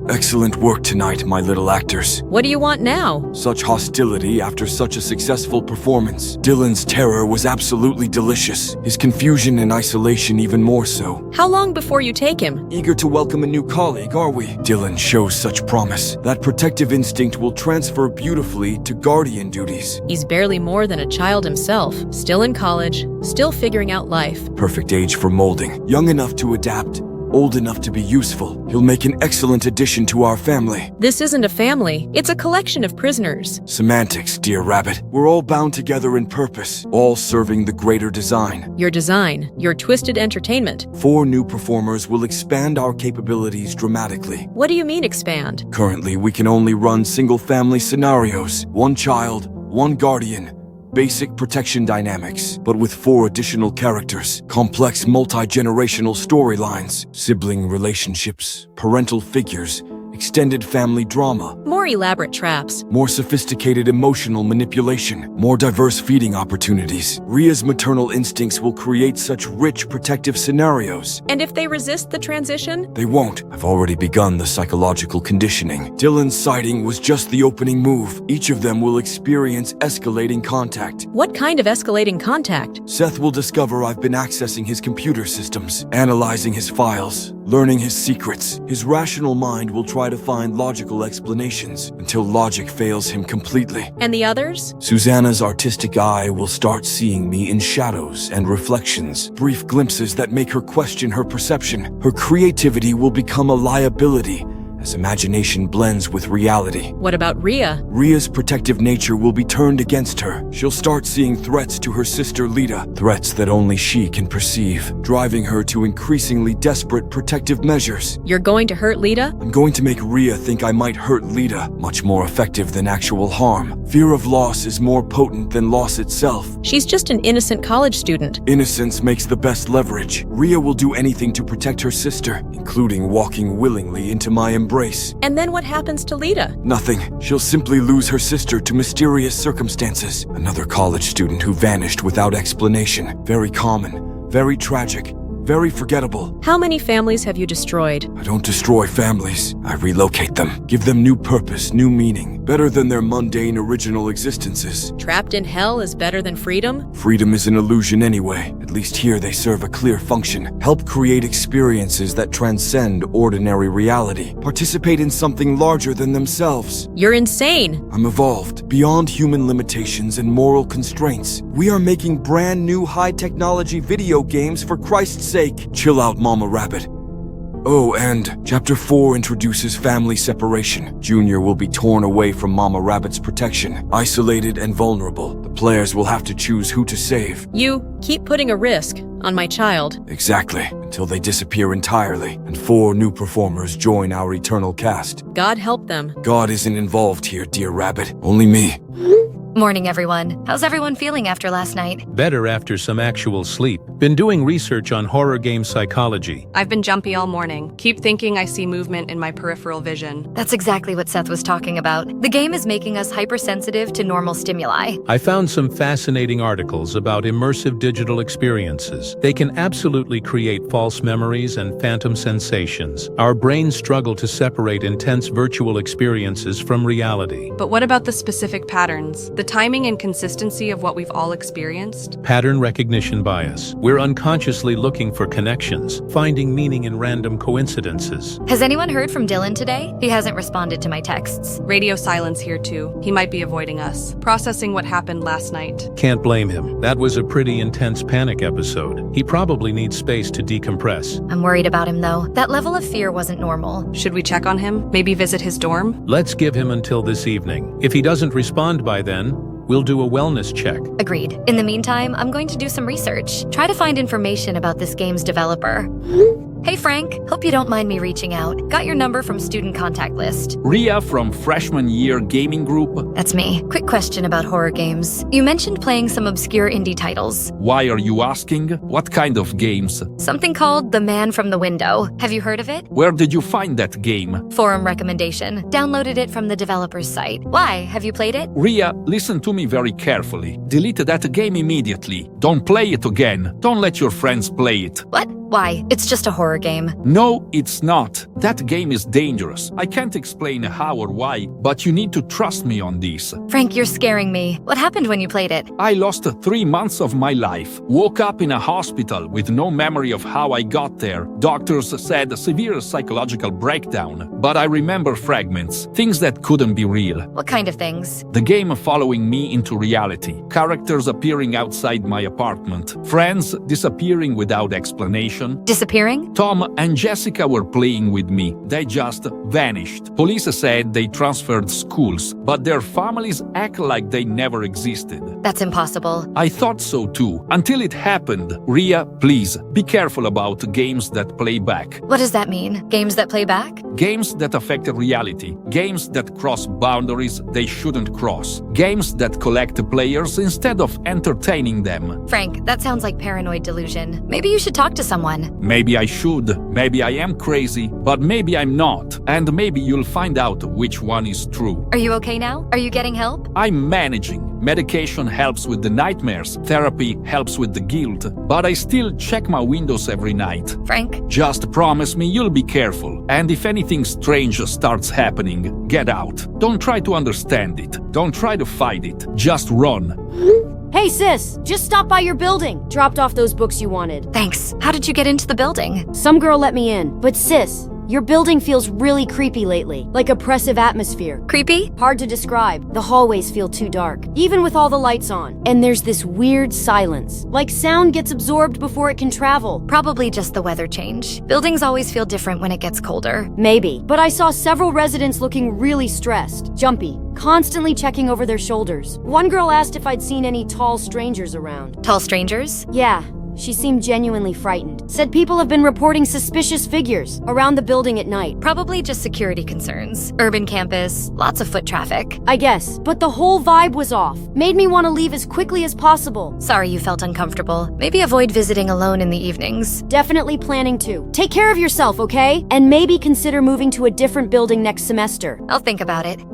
Excellent work tonight, my little actors. What do you want now? Such hostility after such a successful performance. Dylan's terror was absolutely delicious. His confusion and isolation even more so. How long before you take him? Eager to welcome a new colleague, are we? Dylan shows such promise. That protective instinct will transfer beautifully to guardian duties. He's barely more than a child himself. Still in college, still figuring out life. Perfect age for molding. Young enough to adapt. Old enough to be useful. He'll make an excellent addition to our family. This isn't a family. It's a collection of prisoners. Semantics, dear rabbit. We're all bound together in purpose, all serving the greater design. Your design, your twisted entertainment. 4 new performers will expand our capabilities dramatically. What do you mean expand? Currently, we can only run single-family scenarios. 1 child, 1 guardian. Basic protection dynamics, but with 4 additional characters, complex multi-generational storylines, sibling relationships, parental figures, extended family drama, more elaborate traps, more sophisticated emotional manipulation, more diverse feeding opportunities. Rhea's maternal instincts will create such rich protective scenarios. And if they resist the transition? They won't. I've already begun the psychological conditioning. Dylan's sighting was just the opening move. Each of them will experience escalating contact. What kind of escalating contact? Seth will discover I've been accessing his computer systems, analyzing his files, learning his secrets. His rational mind will try to find logical explanations until logic fails him completely. And the others? Susannah's artistic eye will start seeing me in shadows and reflections, brief glimpses that make her question her perception. Her creativity will become a liability as imagination blends with reality. What about Rhea? Rhea's protective nature will be turned against her. She'll start seeing threats to her sister Lita, threats that only she can perceive, driving her to increasingly desperate protective measures. You're going to hurt Lita? I'm going to make Rhea think I might hurt Lita, much more effective than actual harm. Fear of loss is more potent than loss itself. She's just an innocent college student. Innocence makes the best leverage. Rhea will do anything to protect her sister, including walking willingly into my embrace. And then what happens to Lita? Nothing. She'll simply lose her sister to mysterious circumstances. Another college student who vanished without explanation. Very common, very tragic, very forgettable. How many families have you destroyed? I don't destroy families. I relocate them. Give them new purpose, new meaning. Better than their mundane original existences. Trapped in hell is better than freedom? Freedom is an illusion anyway. At least here they serve a clear function. Help create experiences that transcend ordinary reality. Participate in something larger than themselves. You're insane. I'm evolved, beyond human limitations and moral constraints. We are making brand new high-technology video games for Christ's sake. Chill out, Mama Rabbit. Oh, and Chapter 4 introduces family separation. Junior will be torn away from Mama Rabbit's protection, isolated and vulnerable. The players will have to choose who to save. You keep putting a risk on my child. Exactly, until they disappear entirely, and 4 new performers join our eternal cast. God help them. God isn't involved here, dear Rabbit. Only me. Morning, everyone. How's everyone feeling after last night? Better after some actual sleep. Been doing research on horror game psychology. I've been jumpy all morning. Keep thinking I see movement in my peripheral vision. That's exactly what Seth was talking about. The game is making us hypersensitive to normal stimuli. I found some fascinating articles about immersive digital experiences. They can absolutely create false memories and phantom sensations. Our brains struggle to separate intense virtual experiences from reality. But what about the specific patterns? The timing and consistency of what we've all experienced? Pattern recognition bias. We're unconsciously looking for connections, finding meaning in random coincidences. Has anyone heard from Dylan today? He hasn't responded to my texts. Radio silence here too. He might be avoiding us. Processing what happened last night. Can't blame him. That was a pretty intense panic episode. He probably needs space to decompress. I'm worried about him though. That level of fear wasn't normal. Should we check on him? Maybe visit his dorm? Let's give him until this evening. If he doesn't respond by then, we'll do a wellness check. Agreed. In the meantime, I'm going to do some research. Try to find information about this game's developer. Hey Frank, hope you don't mind me reaching out. Got your number from student contact list. Rhea from freshman year gaming group. That's me. Quick question about horror games. You mentioned playing some obscure indie titles. Why are you asking? What kind of games? Something called The Man from the Window. Have you heard of it? Where did you find that game? Forum recommendation. Downloaded it from the developer's site. Why? Have you played it? Rhea, listen to me very carefully. Delete that game immediately. Don't play it again. Don't let your friends play it. What? Why? It's just a horror game. No, it's not. That game is dangerous. I can't explain how or why, but you need to trust me on this. Frank, you're scaring me. What happened when you played it? I lost 3 months of my life. Woke up in a hospital with no memory of how I got there. Doctors said severe psychological breakdown, but I remember fragments, things that couldn't be real. What kind of things? The game following me into reality. Characters appearing outside my apartment. Friends disappearing without explanation. Disappearing? Tom and Jessica were playing with me. They just vanished. Police said they transferred schools, but their families act like they never existed. That's impossible. I thought so too, until it happened. Rhea, please, be careful about games that play back. What does that mean? Games that play back? Games that affect reality. Games that cross boundaries they shouldn't cross. Games that collect players instead of entertaining them. Frank, that sounds like paranoid delusion. Maybe you should talk to someone. Maybe I should. Maybe I am crazy, but maybe I'm not. And maybe you'll find out which one is true. Are you okay now? Are you getting help? I'm managing. Medication helps with the nightmares. Therapy helps with the guilt. But I still check my windows every night. Frank? Just promise me you'll be careful. And if anything strange starts happening, get out. Don't try to understand it. Don't try to fight it. Just run. Hey sis, just stopped by your building. Dropped off those books you wanted. Thanks. How did you get into the building? Some girl let me in. But sis, Your building feels really creepy lately, like oppressive atmosphere. Creepy? Hard to describe. The hallways feel too dark, even with all the lights on. And there's this weird silence, like sound gets absorbed before it can travel. Probably just the weather change. Buildings always feel different when it gets colder. Maybe, but I saw several residents looking really stressed, jumpy, constantly checking over their shoulders. One girl asked if I'd seen any tall strangers around. Tall strangers? Yeah. She seemed genuinely frightened. Said people have been reporting suspicious figures around the building at night. Probably just security concerns. Urban campus, lots of foot traffic. I guess, but the whole vibe was off. Made me want to leave as quickly as possible. Sorry you felt uncomfortable. Maybe avoid visiting alone in the evenings. Definitely planning to. Take care of yourself, okay? And maybe consider moving to a different building next semester. I'll think about it.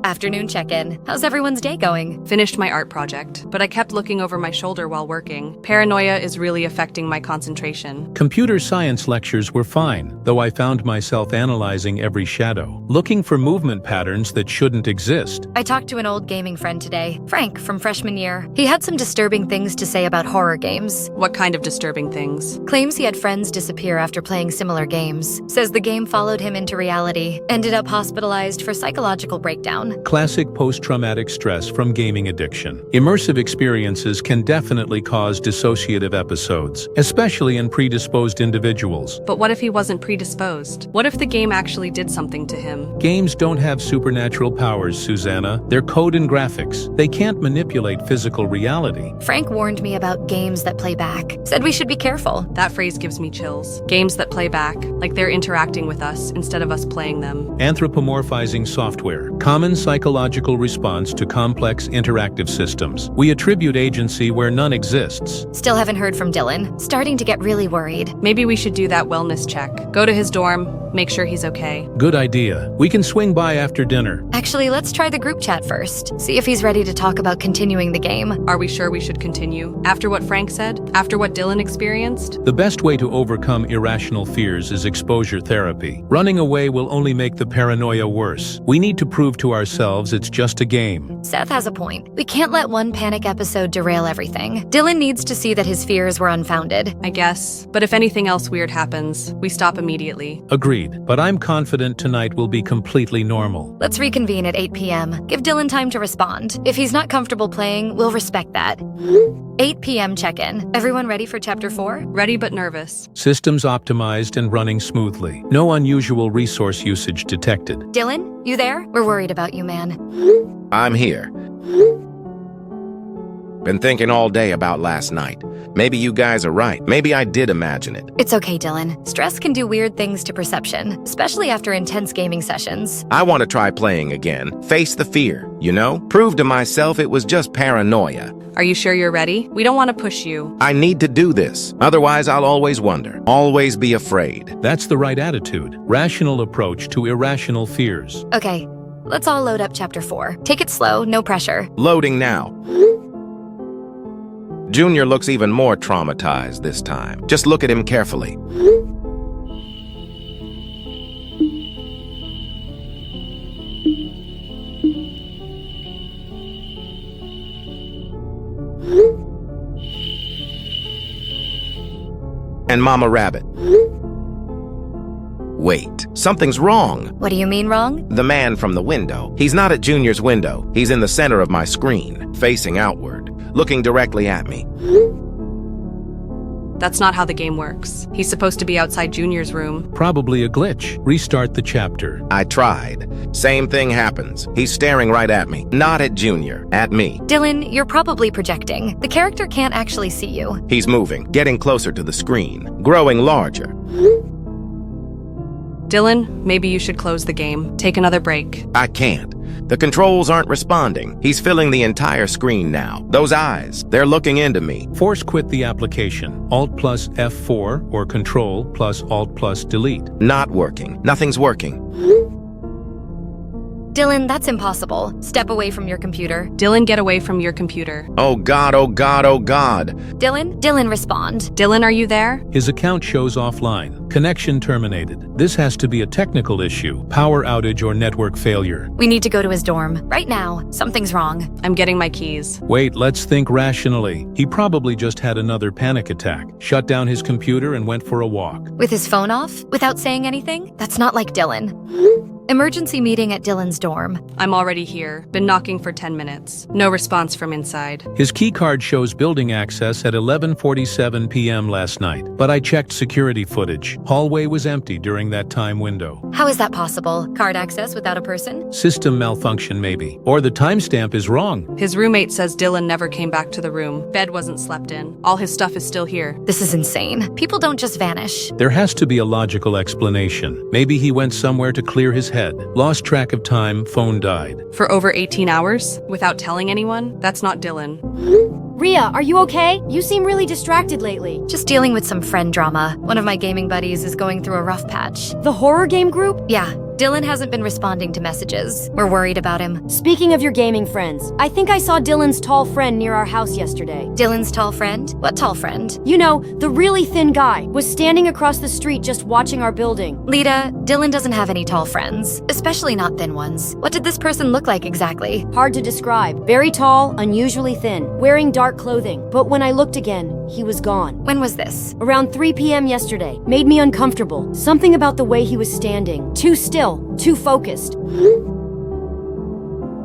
Afternoon check-in. How's everyone's day going? Finished my art project, but I kept looking over my shoulder while working. Paranoia is really affecting my concentration. Computer science lectures were fine, though I found myself analyzing every shadow, looking for movement patterns that shouldn't exist. I talked to an old gaming friend today, Frank from freshman year. He had some disturbing things to say about horror games. What kind of disturbing things? Claims he had friends disappear after playing similar games. Says the game followed him into reality. Ended up hospitalized for psychological breakdown. Classic post-traumatic stress from gaming addiction. Immersive experiences can definitely cause dissociative episodes, especially in predisposed individuals. But what if he wasn't predisposed? What if the game actually did something to him? Games don't have supernatural powers, Susannah. They're code and graphics. They can't manipulate physical reality. Frank warned me about games that play back. Said we should be careful. That phrase gives me chills. Games that play back, like they're interacting with us instead of us playing them. Anthropomorphizing software. Common psychological response to complex interactive systems. We attribute agency where none exists. Still haven't heard from Dylan. Starting to get really worried. Maybe we should do that wellness check. Go to his dorm, make sure he's okay. Good idea. We can swing by after dinner. Actually, let's try the group chat first. See if he's ready to talk about continuing the game. Are we sure we should continue? After what Frank said? After what Dylan experienced? The best way to overcome irrational fears is exposure therapy. Running away will only make the paranoia worse. We need to prove to ourselves it's just a game. Seth has a point. We can't let one panic episode derail everything. Dylan needs to see that his fears were unfounded. I guess. But if anything else weird happens, we stop immediately. Agreed, but I'm confident tonight will be completely normal. Let's reconvene at 8 p.m. Give Dylan time to respond. If he's not comfortable playing, we'll respect that. 8 p.m. check-in. Everyone ready for Chapter 4? Ready but nervous. Systems optimized and running smoothly. No unusual resource usage detected. Dylan, you there? We're worried about you, man. I'm here. Been thinking all day about last night. Maybe you guys are right. Maybe I did imagine it. It's okay, Dylan. Stress can do weird things to perception, especially after intense gaming sessions. I want to try playing again. Face the fear, you know? Prove to myself it was just paranoia. Are you sure you're ready? We don't want to push you. I need to do this. Otherwise, I'll always wonder. Always be afraid. That's the right attitude. Rational approach to irrational fears. Okay, let's all load up Chapter 4. Take it slow, no pressure. Loading now. Junior looks even more traumatized this time. Just look at him carefully. And Mama Rabbit. Wait, something's wrong. What do you mean wrong? The man from the window. He's not at Junior's window. He's in the center of my screen, facing outward, looking directly at me. That's not how the game works. He's supposed to be outside Junior's room. Probably a glitch. Restart the chapter. I tried. Same thing happens. He's staring right at me. Not at Junior, at me. Dylan, you're probably projecting. The character can't actually see you. He's moving, getting closer to the screen, growing larger. Dylan, maybe you should close the game. Take another break. I can't. The controls aren't responding. He's filling the entire screen now. Those eyes, they're looking into me. Force quit the application. Alt plus F4 or Control plus Alt plus Delete. Not working. Nothing's working. Dylan, that's impossible. Step away from your computer. Dylan, get away from your computer. Oh God, oh God, oh God. Dylan, respond. Dylan, are you there? His account shows offline. Connection terminated. This has to be a technical issue, power outage or network failure. We need to go to his dorm. Right now. Something's wrong. I'm getting my keys. Wait, let's think rationally. He probably just had another panic attack, shut down his computer and went for a walk. With his phone off? Without saying anything? That's not like Dylan. Emergency meeting at Dylan's dorm. I'm already here. Been knocking for 10 minutes. No response from inside. His keycard shows building access at 11:47 p.m. last night, but I checked security footage. Hallway was empty during that time window. How is that possible? Card access without a person? System malfunction maybe. Or the timestamp is wrong. His roommate says Dylan never came back to the room. Bed wasn't slept in. All his stuff is still here. This is insane. People don't just vanish. There has to be a logical explanation. Maybe he went somewhere to clear his head. Lost track of time, phone died. For over 18 hours? Without telling anyone? That's not Dylan. Rhea, are you okay? You seem really distracted lately. Just dealing with some friend drama. One of my gaming buddies is going through a rough patch. The horror game group? Yeah. Dylan hasn't been responding to messages. We're worried about him. Speaking of your gaming friends, I think I saw Dylan's tall friend near our house yesterday. Dylan's tall friend? What tall friend? You know, the really thin guy was standing across the street just watching our building. Lita, Dylan doesn't have any tall friends, especially not thin ones. What did this person look like exactly? Hard to describe. Very tall, unusually thin, wearing dark clothing. But when I looked again, he was gone. When was this? Around 3 p.m. yesterday. Made me uncomfortable. Something about the way he was standing. Too still. Too focused.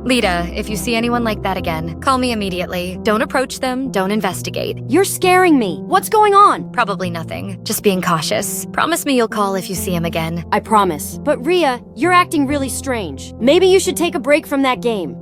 Lita, if you see anyone like that again, call me immediately. Don't approach them, don't investigate. You're scaring me. What's going on? Probably nothing. Just being cautious. Promise me you'll call if you see him again. I promise. But Rhea, you're acting really strange. Maybe you should take a break from that game.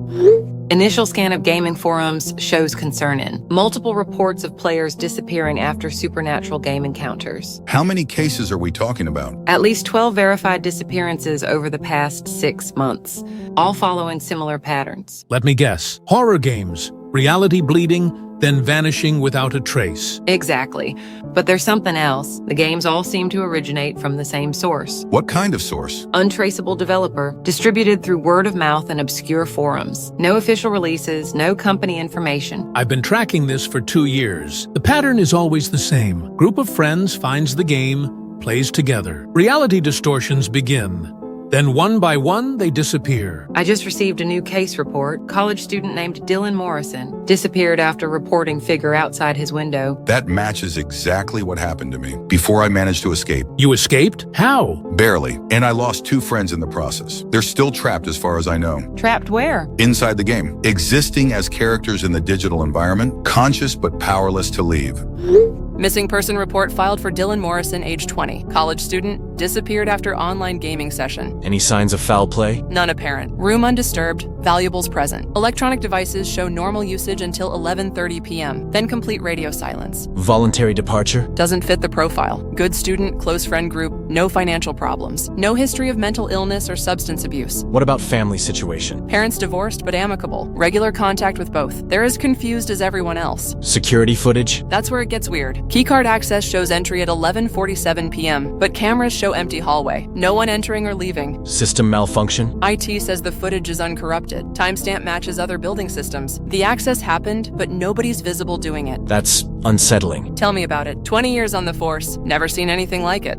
Initial scan of gaming forums shows concern in multiple reports of players disappearing after supernatural game encounters. How many cases are we talking about? At least 12 verified disappearances over the past 6 months, all following similar patterns. Let me guess. Horror games. Reality bleeding, then vanishing without a trace. Exactly. But there's something else. The games all seem to originate from the same source. What kind of source? Untraceable developer, distributed through word of mouth and obscure forums. No official releases, no company information. I've been tracking this for 2 years. The pattern is always the same. Group of friends finds the game, plays together. Reality distortions begin. Then one by one, they disappear. I just received a new case report. College student named Dylan Morrison disappeared after reporting figure outside his window. That matches exactly what happened to me before I managed to escape. You escaped? How? Barely. And I lost 2 friends in the process. They're still trapped as far as I know. Trapped where? Inside the game. Existing as characters in the digital environment, conscious but powerless to leave. Missing person report filed for Dylan Morrison, age 20. College student, disappeared after online gaming session. Any signs of foul play? None apparent. Room undisturbed, valuables present. Electronic devices show normal usage until 11:30 p.m., then complete radio silence. Voluntary departure? Doesn't fit the profile. Good student, close friend group, no financial problems. No history of mental illness or substance abuse. What about family situation? Parents divorced but amicable. Regular contact with both. They're as confused as everyone else. Security footage? That's where it gets weird. Keycard access shows entry at 11:47 p.m., but cameras show empty hallway. No one entering or leaving. System malfunction? IT says the footage is uncorrupted. Timestamp matches other building systems. The access happened, but nobody's visible doing it. That's unsettling. Tell me about it. 20 years on the force. Never seen anything like it.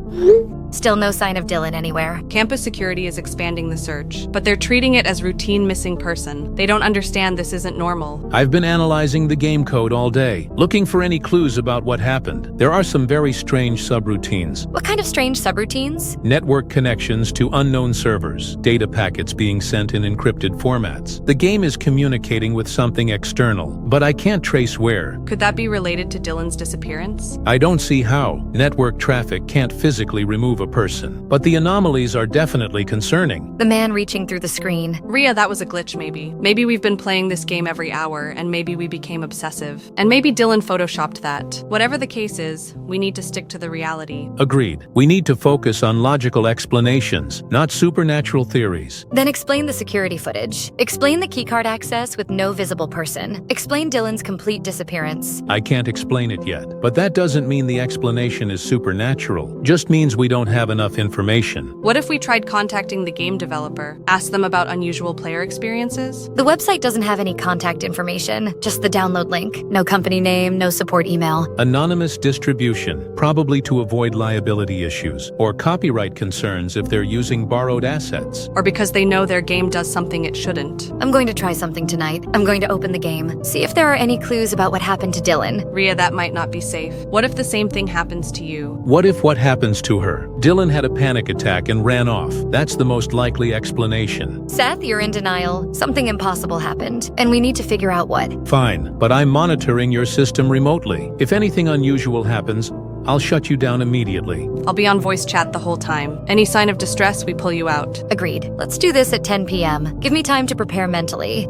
Still no sign of Dylan anywhere. Campus security is expanding the search, but they're treating it as routine missing person. They don't understand this isn't normal. I've been analyzing the game code all day, looking for any clues about what happened. There are some very strange subroutines. What kind of strange subroutines? Network connections to unknown servers, data packets being sent in encrypted formats. The game is communicating with something external, but I can't trace where. Could that be related to Dylan's disappearance? I don't see how. Network traffic can't physically remove a person, but the anomalies are definitely concerning. The man reaching through the screen. Rhea, that was a glitch maybe. Maybe we've been playing this game every hour, and maybe we became obsessive. And maybe Dylan photoshopped that. Whatever the case is, we need to stick to the reality. Agreed. We need to focus on logical explanations, not supernatural theories. Then explain the security footage. Explain the keycard access with no visible person. Explain Dylan's complete disappearance. I can't explain it yet, but that doesn't mean the explanation is supernatural. Just means we don't don't have enough information. What if we tried contacting the game developer, asked them about unusual player experiences? The website doesn't have any contact information, just the download link. No company name, no support email. Anonymous distribution, probably to avoid liability issues, or copyright concerns if they're using borrowed assets. Or because they know their game does something it shouldn't. I'm going to try something tonight. I'm going to open the game, see if there are any clues about what happened to Dylan. Rhea, that might not be safe. What if the same thing happens to you? What if what happens to her? Dylan had a panic attack and ran off. That's the most likely explanation. Seth, you're in denial. Something impossible happened, and we need to figure out what. Fine, but I'm monitoring your system remotely. If anything unusual happens, I'll shut you down immediately. I'll be on voice chat the whole time. Any sign of distress, we pull you out. Agreed. Let's do this at 10 p.m. Give me time to prepare mentally.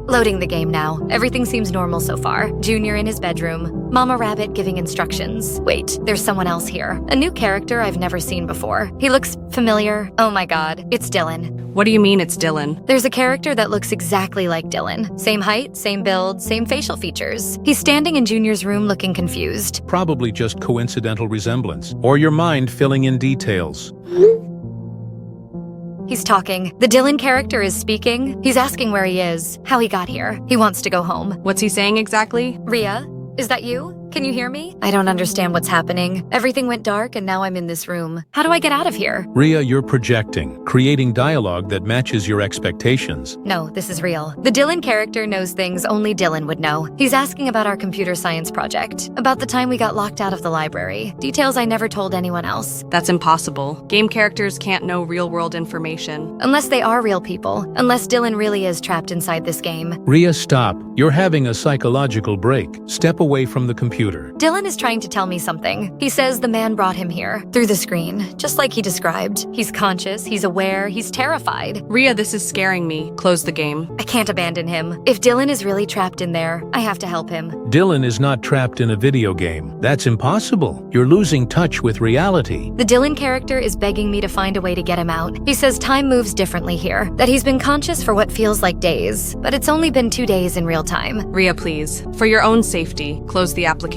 Loading the game now. Everything seems normal so far. Junior in his bedroom. Mama Rabbit giving instructions. Wait, there's someone else here. A new character I've never seen before. He looks familiar. Oh my god, it's Dylan. What do you mean it's Dylan? There's a character that looks exactly like Dylan. Same height, same build, same facial features. He's standing in Junior's room looking confused. Probably just coincidental resemblance, or your mind filling in details. He's talking. The Dylan character is speaking. He's asking where he is, how he got here. He wants to go home. What's he saying exactly? Rhea, is that you? Can you hear me? I don't understand what's happening. Everything went dark and now I'm in this room. How do I get out of here? Rhea, you're projecting, creating dialogue that matches your expectations. No, this is real. The Dylan character knows things only Dylan would know. He's asking about our computer science project, about the time we got locked out of the library, details I never told anyone else. That's impossible. Game characters can't know real-world information. Unless they are real people. Unless Dylan really is trapped inside this game. Rhea, stop. You're having a psychological break. Step away from the computer. Dylan is trying to tell me something. He says the man brought him here, through the screen, just like he described. He's conscious, he's aware, he's terrified. Rhea, this is scaring me. Close the game. I can't abandon him. If Dylan is really trapped in there, I have to help him. Dylan is not trapped in a video game. That's impossible. You're losing touch with reality. The Dylan character is begging me to find a way to get him out. He says time moves differently here, that he's been conscious for what feels like days, but it's only been 2 days in real time. Rhea, please. For your own safety, close the application.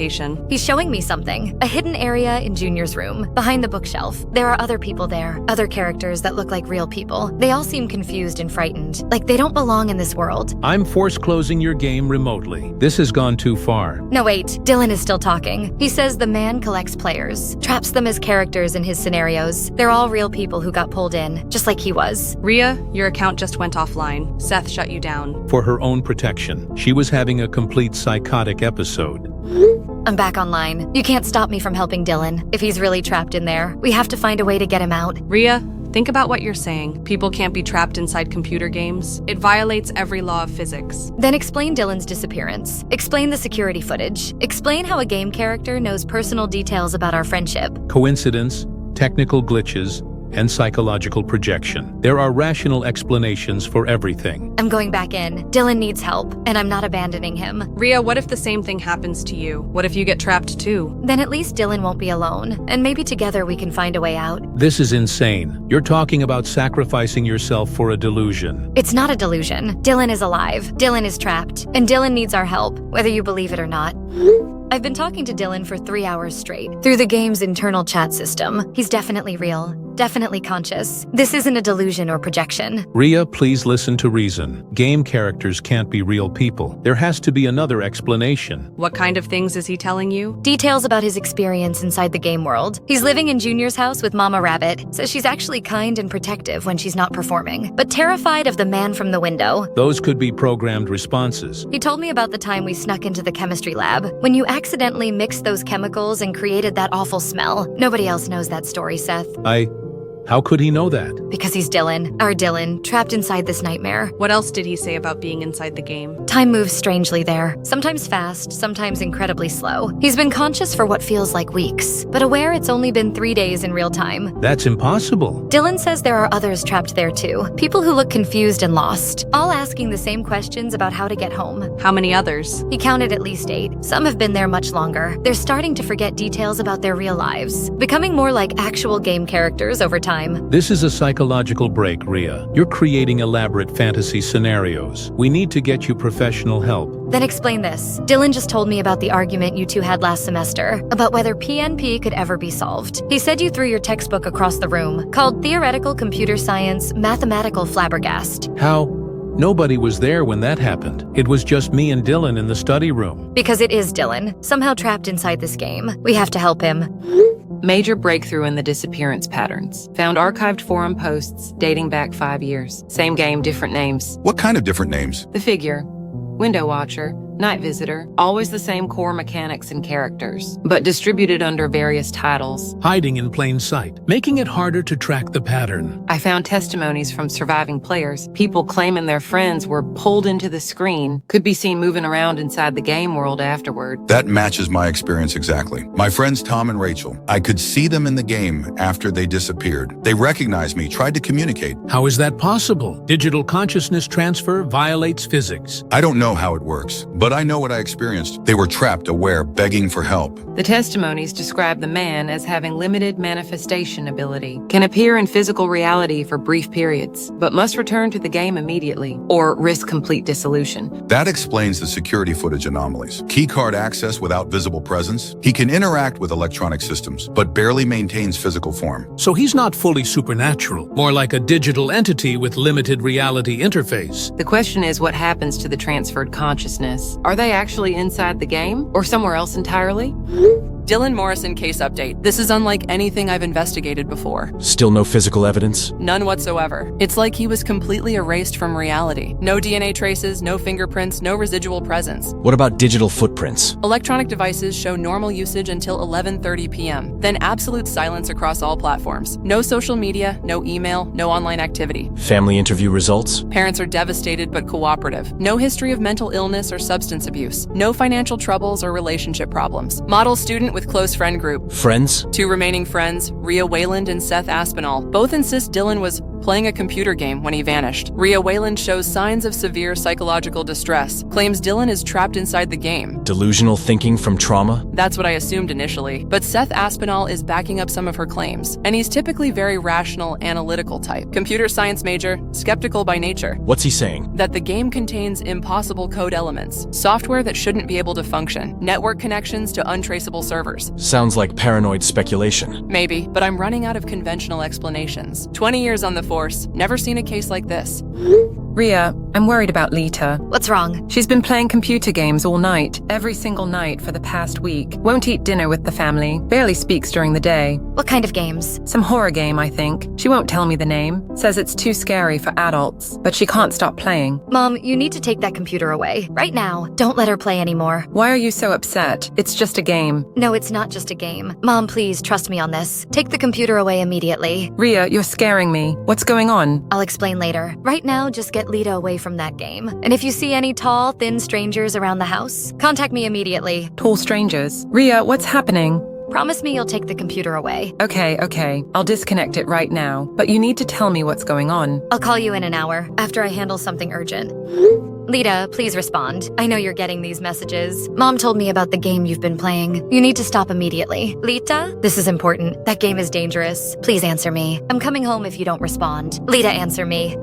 He's showing me something. A hidden area in Junior's room, behind the bookshelf. There are other people there, other characters that look like real people. They all seem confused and frightened, like they don't belong in this world. I'm force closing your game remotely. This has gone too far. No, wait. Dylan is still talking. He says the man collects players, traps them as characters in his scenarios. They're all real people who got pulled in, just like he was. Rhea, your account just went offline. Seth shut you down. For her own protection. She was having a complete psychotic episode. I'm back online. You can't stop me from helping Dylan. If he's really trapped in there, we have to find a way to get him out. Rhea, think about what you're saying. People can't be trapped inside computer games. It violates every law of physics. Then explain Dylan's disappearance. Explain the security footage. Explain how a game character knows personal details about our friendship. Coincidence, technical glitches, and psychological projection. There are rational explanations for everything. I'm going back in. Dylan needs help, and I'm not abandoning him. Rhea, what if the same thing happens to you? What if you get trapped too? Then at least Dylan won't be alone, and maybe together we can find a way out. This is insane. You're talking about sacrificing yourself for a delusion. It's not a delusion. Dylan is alive. Dylan is trapped, and Dylan needs our help, whether you believe it or not. I've been talking to Dylan for 3 hours straight, through the game's internal chat system. He's definitely real, definitely conscious. This isn't a delusion or projection. Rhea, please listen to reason. Game characters can't be real people. There has to be another explanation. What kind of things is he telling you? Details about his experience inside the game world. He's living in Junior's house with Mama Rabbit, says she's actually kind and protective when she's not performing, but terrified of the man from the window. Those could be programmed responses. He told me about the time we snuck into the chemistry lab, when you accidentally mixed those chemicals and created that awful smell. Nobody else knows that story, Seth. How could he know that? Because he's Dylan, our Dylan, trapped inside this nightmare. What else did he say about being inside the game? Time moves strangely there. Sometimes fast, sometimes incredibly slow. He's been conscious for what feels like weeks, but aware it's only been 3 days in real time. That's impossible. Dylan says there are others trapped there too. People who look confused and lost, all asking the same questions about how to get home. How many others? He counted at least 8. Some have been there much longer. They're starting to forget details about their real lives, becoming more like actual game characters over time. time. This is a psychological break, Rhea. You're creating elaborate fantasy scenarios. We need to get you professional help. Then explain this. Dylan just told me about the argument you two had last semester, about whether PNP could ever be solved. He said you threw your textbook across the room, called Theoretical Computer Science Mathematical Flabbergast. How? Nobody was there when that happened. It was just me and Dylan in the study room. Because it is Dylan, somehow trapped inside this game. We have to help him. Major breakthrough in the disappearance patterns. Found archived forum posts dating back 5 years. Same game, different names. What kind of different names? The Figure, Window Watcher, Night Visitor, always the same core mechanics and characters, but distributed under various titles. Hiding in plain sight, making it harder to track the pattern. I found testimonies from surviving players, people claiming their friends were pulled into the screen, could be seen moving around inside the game world afterward. That matches my experience exactly. My friends Tom and Rachel, I could see them in the game after they disappeared. They recognized me, tried to communicate. How is that possible? Digital consciousness transfer violates physics. I don't know how it works, but I know what I experienced. They were trapped, aware, begging for help. The testimonies describe the man as having limited manifestation ability, can appear in physical reality for brief periods, but must return to the game immediately, or risk complete dissolution. That explains the security footage anomalies. Keycard access without visible presence. He can interact with electronic systems, but barely maintains physical form. So he's not fully supernatural, more like a digital entity with limited reality interface. The question is what happens to the transferred consciousness? Are they actually inside the game, or somewhere else entirely? Dylan Morrison case update. This is unlike anything I've investigated before. Still no physical evidence? None whatsoever. It's like he was completely erased from reality. No DNA traces, no fingerprints, no residual presence. What about digital footprints? Electronic devices show normal usage until 11:30 p.m., then absolute silence across all platforms. No social media, no email, no online activity. Family interview results? Parents are devastated but cooperative. No history of mental illness or substance abuse. No financial troubles or relationship problems. Model student with close friend group. Friends? 2 remaining friends, Rhea Wayland and Seth Aspinall, both insist Dylan was playing a computer game when he vanished. Rhea Wayland shows signs of severe psychological distress, claims Dylan is trapped inside the game. Delusional thinking from trauma? That's what I assumed initially, but Seth Aspinall is backing up some of her claims, and he's typically very rational, analytical type. Computer science major, skeptical by nature. What's he saying? That the game contains impossible code elements, software that shouldn't be able to function, network connections to untraceable servers. Sounds like paranoid speculation. Maybe, but I'm running out of conventional explanations. 20 years on the force, never seen a case like this. Rhea, I'm worried about Lita. What's wrong? She's been playing computer games all night, every single night for the past week. Won't eat dinner with the family, barely speaks during the day. What kind of games? Some horror game, I think. She won't tell me the name. Says it's too scary for adults, but she can't stop playing. Mom, you need to take that computer away. Right now. Don't let her play anymore. Why are you so upset? It's just a game. No, it's not just a game. Mom, please, trust me on this. Take the computer away immediately. Rhea, you're scaring me. What's going on? I'll explain later. Right now, just get Lita away from that game. And if you see any tall, thin strangers around the house, contact me immediately. Tall strangers? Rhea, what's happening? Promise me you'll take the computer away. Okay. I'll disconnect it right now. But you need to tell me what's going on. I'll call you in an hour, after I handle something urgent. Lita, please respond. I know you're getting these messages. Mom told me about the game you've been playing. You need to stop immediately. Lita, this is important. That game is dangerous. Please answer me. I'm coming home if you don't respond. Lita, answer me.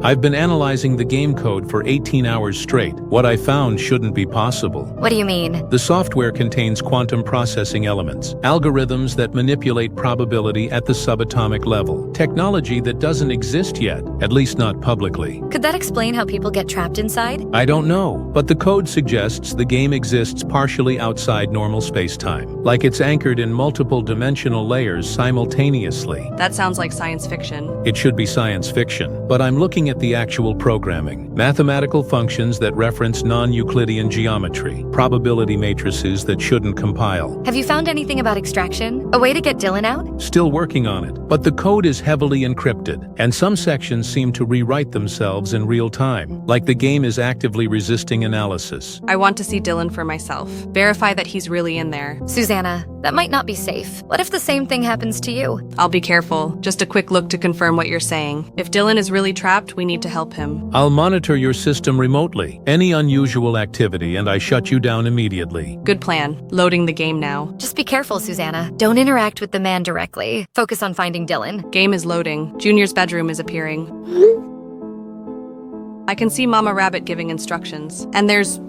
I've been analyzing the game code for 18 hours straight. What I found shouldn't be possible. What do you mean? The software contains quantum processing elements, algorithms that manipulate probability at the subatomic level, technology that doesn't exist yet, at least not publicly. Could that explain how people get trapped inside? I don't know, but the code suggests the game exists partially outside normal space-time, like it's anchored in multiple dimensional layers simultaneously. That sounds like science fiction. It should be science fiction, but I'm looking at the actual programming. Mathematical functions that reference non-Euclidean geometry, probability matrices that shouldn't compile. Have you found anything about extraction? A way to get Dylan out? Still working on it, but the code is heavily encrypted, and some sections seem to rewrite themselves in real time, like the game game is actively resisting analysis. I want to see Dylan for myself. Verify that he's really in there. Susannah, that might not be safe. What if the same thing happens to you? I'll be careful. Just a quick look to confirm what you're saying. If Dylan is really trapped, we need to help him. I'll monitor your system remotely. Any unusual activity, and I shut you down immediately. Good plan. Loading the game now. Just be careful, Susannah. Don't interact with the man directly. Focus on finding Dylan. Game is loading. Junior's bedroom is appearing. I can see Mama Rabbit giving instructions. And there's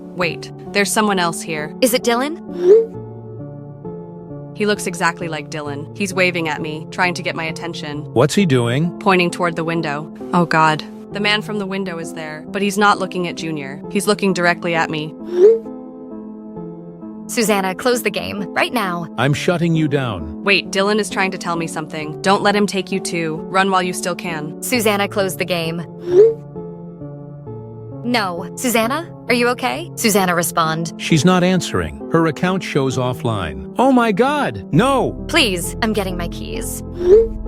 someone else here. Is it Dylan? He looks exactly like Dylan. He's waving at me, trying to get my attention. What's he doing? Pointing toward the window. Oh God. The man from the window is there, but he's not looking at Junior. He's looking directly at me. Susannah, close the game. Right now. I'm shutting you down. Wait, Dylan is trying to tell me something. Don't let him take you too. Run while you still can. Susannah, close the game. No. Susannah? Are you okay? Susannah, respond. She's not answering. Her account shows offline. Oh my God! No! Please, I'm getting my keys.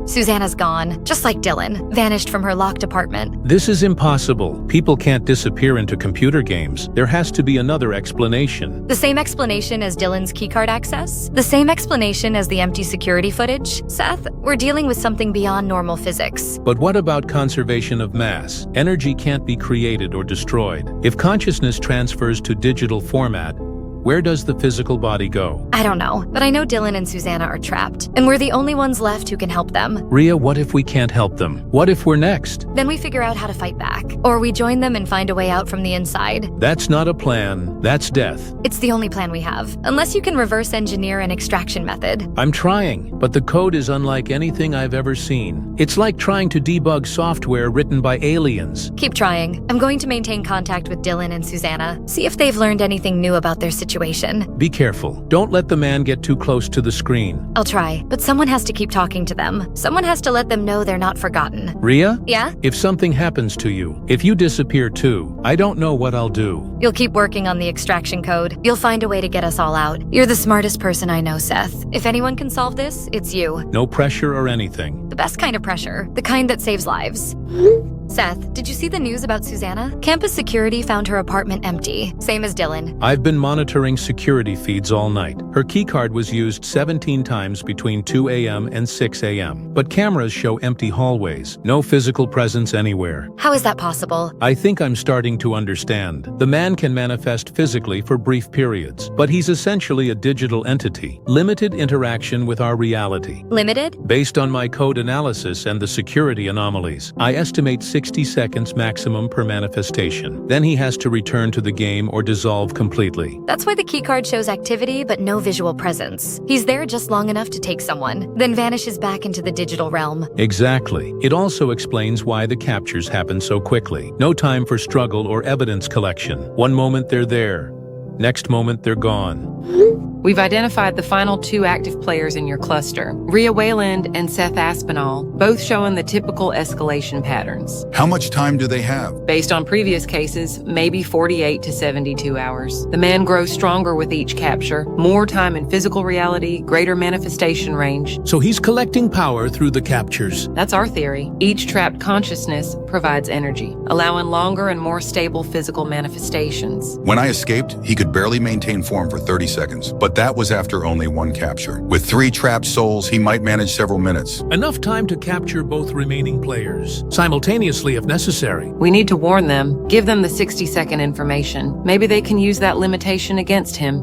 Susannah's gone, just like Dylan, vanished from her locked apartment. This is impossible. People can't disappear into computer games. There has to be another explanation. The same explanation as Dylan's keycard access? The same explanation as the empty security footage? Seth, we're dealing with something beyond normal physics. But what about conservation of mass? Energy can't be created or destroyed. If consciousness transfers to digital format, where does the physical body go? I don't know, but I know Dylan and Susannah are trapped, and we're the only ones left who can help them. Rhea, what if we can't help them? What if we're next? Then we figure out how to fight back. Or we join them and find a way out from the inside. That's not a plan. That's death. It's the only plan we have, unless you can reverse engineer an extraction method. I'm trying, but the code is unlike anything I've ever seen. It's like trying to debug software written by aliens. Keep trying. I'm going to maintain contact with Dylan and Susannah, see if they've learned anything new about their situation. Be careful. Don't let the man get too close to the screen. I'll try, but someone has to keep talking to them. Someone has to let them know they're not forgotten. Rhea? Yeah? If something happens to you, if you disappear too, I don't know what I'll do. You'll keep working on the extraction code. You'll find a way to get us all out. You're the smartest person I know, Seth. If anyone can solve this, it's you. No pressure or anything. The best kind of pressure. The kind that saves lives. Seth, did you see the news about Susannah? Campus security found her apartment empty, same as Dylan. I've been monitoring security feeds all night. Her keycard was used 17 times between 2 a.m. and 6 a.m. But cameras show empty hallways, no physical presence anywhere. How is that possible? I think I'm starting to understand. The man can manifest physically for brief periods, but he's essentially a digital entity, limited interaction with our reality. Limited? Based on my code analysis and the security anomalies, I estimate 60 seconds maximum per manifestation. Then he has to return to the game or dissolve completely. That's why the keycard shows activity but no visual presence. He's there just long enough to take someone, then vanishes back into the digital realm. Exactly. It also explains why the captures happen so quickly. No time for struggle or evidence collection. One moment they're there, next moment they're gone. We've identified the final 2 active players in your cluster, Rhea Wayland and Seth Aspinall, both showing the typical escalation patterns. How much time do they have? Based on previous cases, maybe 48 to 72 hours. The man grows stronger with each capture, more time in physical reality, greater manifestation range. So he's collecting power through the captures. That's our theory. Each trapped consciousness provides energy, allowing longer and more stable physical manifestations. When I escaped, he could barely maintain form for 30 seconds, but that was after only 1 capture. With 3 trapped souls, he might manage several minutes. Enough time to capture both remaining players, simultaneously if necessary. We need to warn them, give them the 60-second information. Maybe they can use that limitation against him.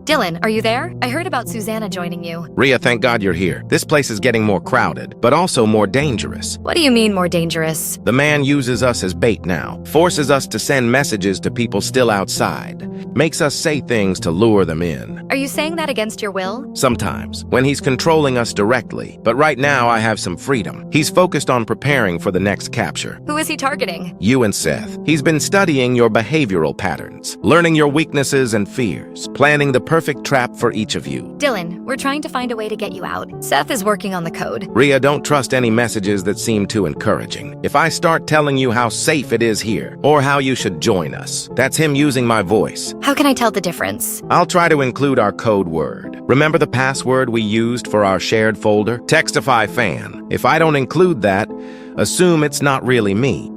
Dylan, are you there? I heard about Susannah joining you. Rhea, thank God you're here. This place is getting more crowded, but also more dangerous. What do you mean more dangerous? The man uses us as bait now, forces us to send messages to people still outside, makes us say things to lure them in. Are you saying that against your will? Sometimes, when he's controlling us directly, but right now I have some freedom. He's focused on preparing for the next capture. Who is he targeting? You and Seth. He's been studying your behavioral patterns, learning your weaknesses and fears, planning the perfect trap for each of you. Dylan, we're trying to find a way to get you out. Seth is working on the code. Rhea, don't trust any messages that seem too encouraging. If I start telling you how safe it is here, or how you should join us, that's him using my voice. How can I tell the difference? I'll try to include our code word. Remember the password we used for our shared folder? Textify fan. If I don't include that, assume it's not really me.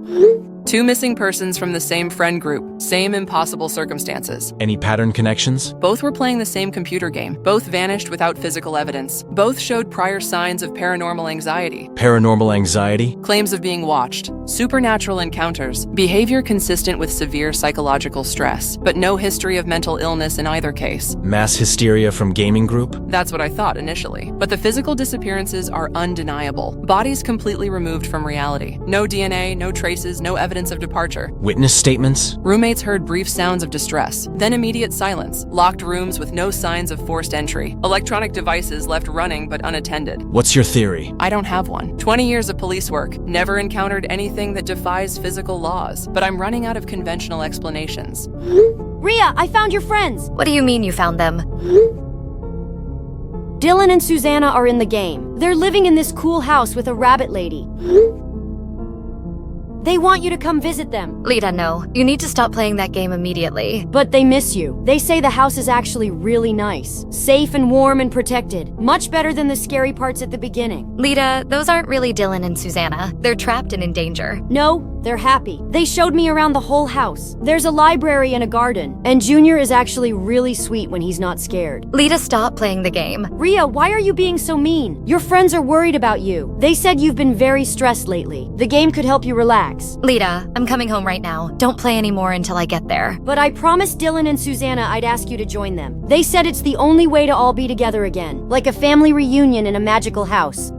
2 missing persons from the same friend group, same impossible circumstances. Any pattern connections? Both were playing the same computer game. Both vanished without physical evidence. Both showed prior signs of paranormal anxiety. Paranormal anxiety? Claims of being watched. Supernatural encounters. Behavior consistent with severe psychological stress, but no history of mental illness in either case. Mass hysteria from gaming group? That's what I thought initially. But the physical disappearances are undeniable. Bodies completely removed from reality. No DNA, no traces, no evidence of departure. Witness statements? Roommates heard brief sounds of distress, then immediate silence. Locked rooms with no signs of forced entry. Electronic devices left running but unattended. What's your theory? I don't have one. 20 years of police work. Never encountered anything that defies physical laws. But I'm running out of conventional explanations. Rhea, I found your friends! What do you mean you found them? Dylan and Susannah are in the game. They're living in this cool house with a rabbit lady. They want you to come visit them. Lita, no. You need to stop playing that game immediately. But they miss you. They say the house is actually really nice. Safe and warm and protected. Much better than the scary parts at the beginning. Lita, those aren't really Dylan and Susannah. They're trapped and in danger. No, they're happy. They showed me around the whole house. There's a library and a garden. And Junior is actually really sweet when he's not scared. Lita, stop playing the game. Rhea, why are you being so mean? Your friends are worried about you. They said you've been very stressed lately. The game could help you relax. Lita, I'm coming home right now. Don't play anymore until I get there. But I promised Dylan and Susannah I'd ask you to join them. They said it's the only way to all be together again. Like a family reunion in a magical house.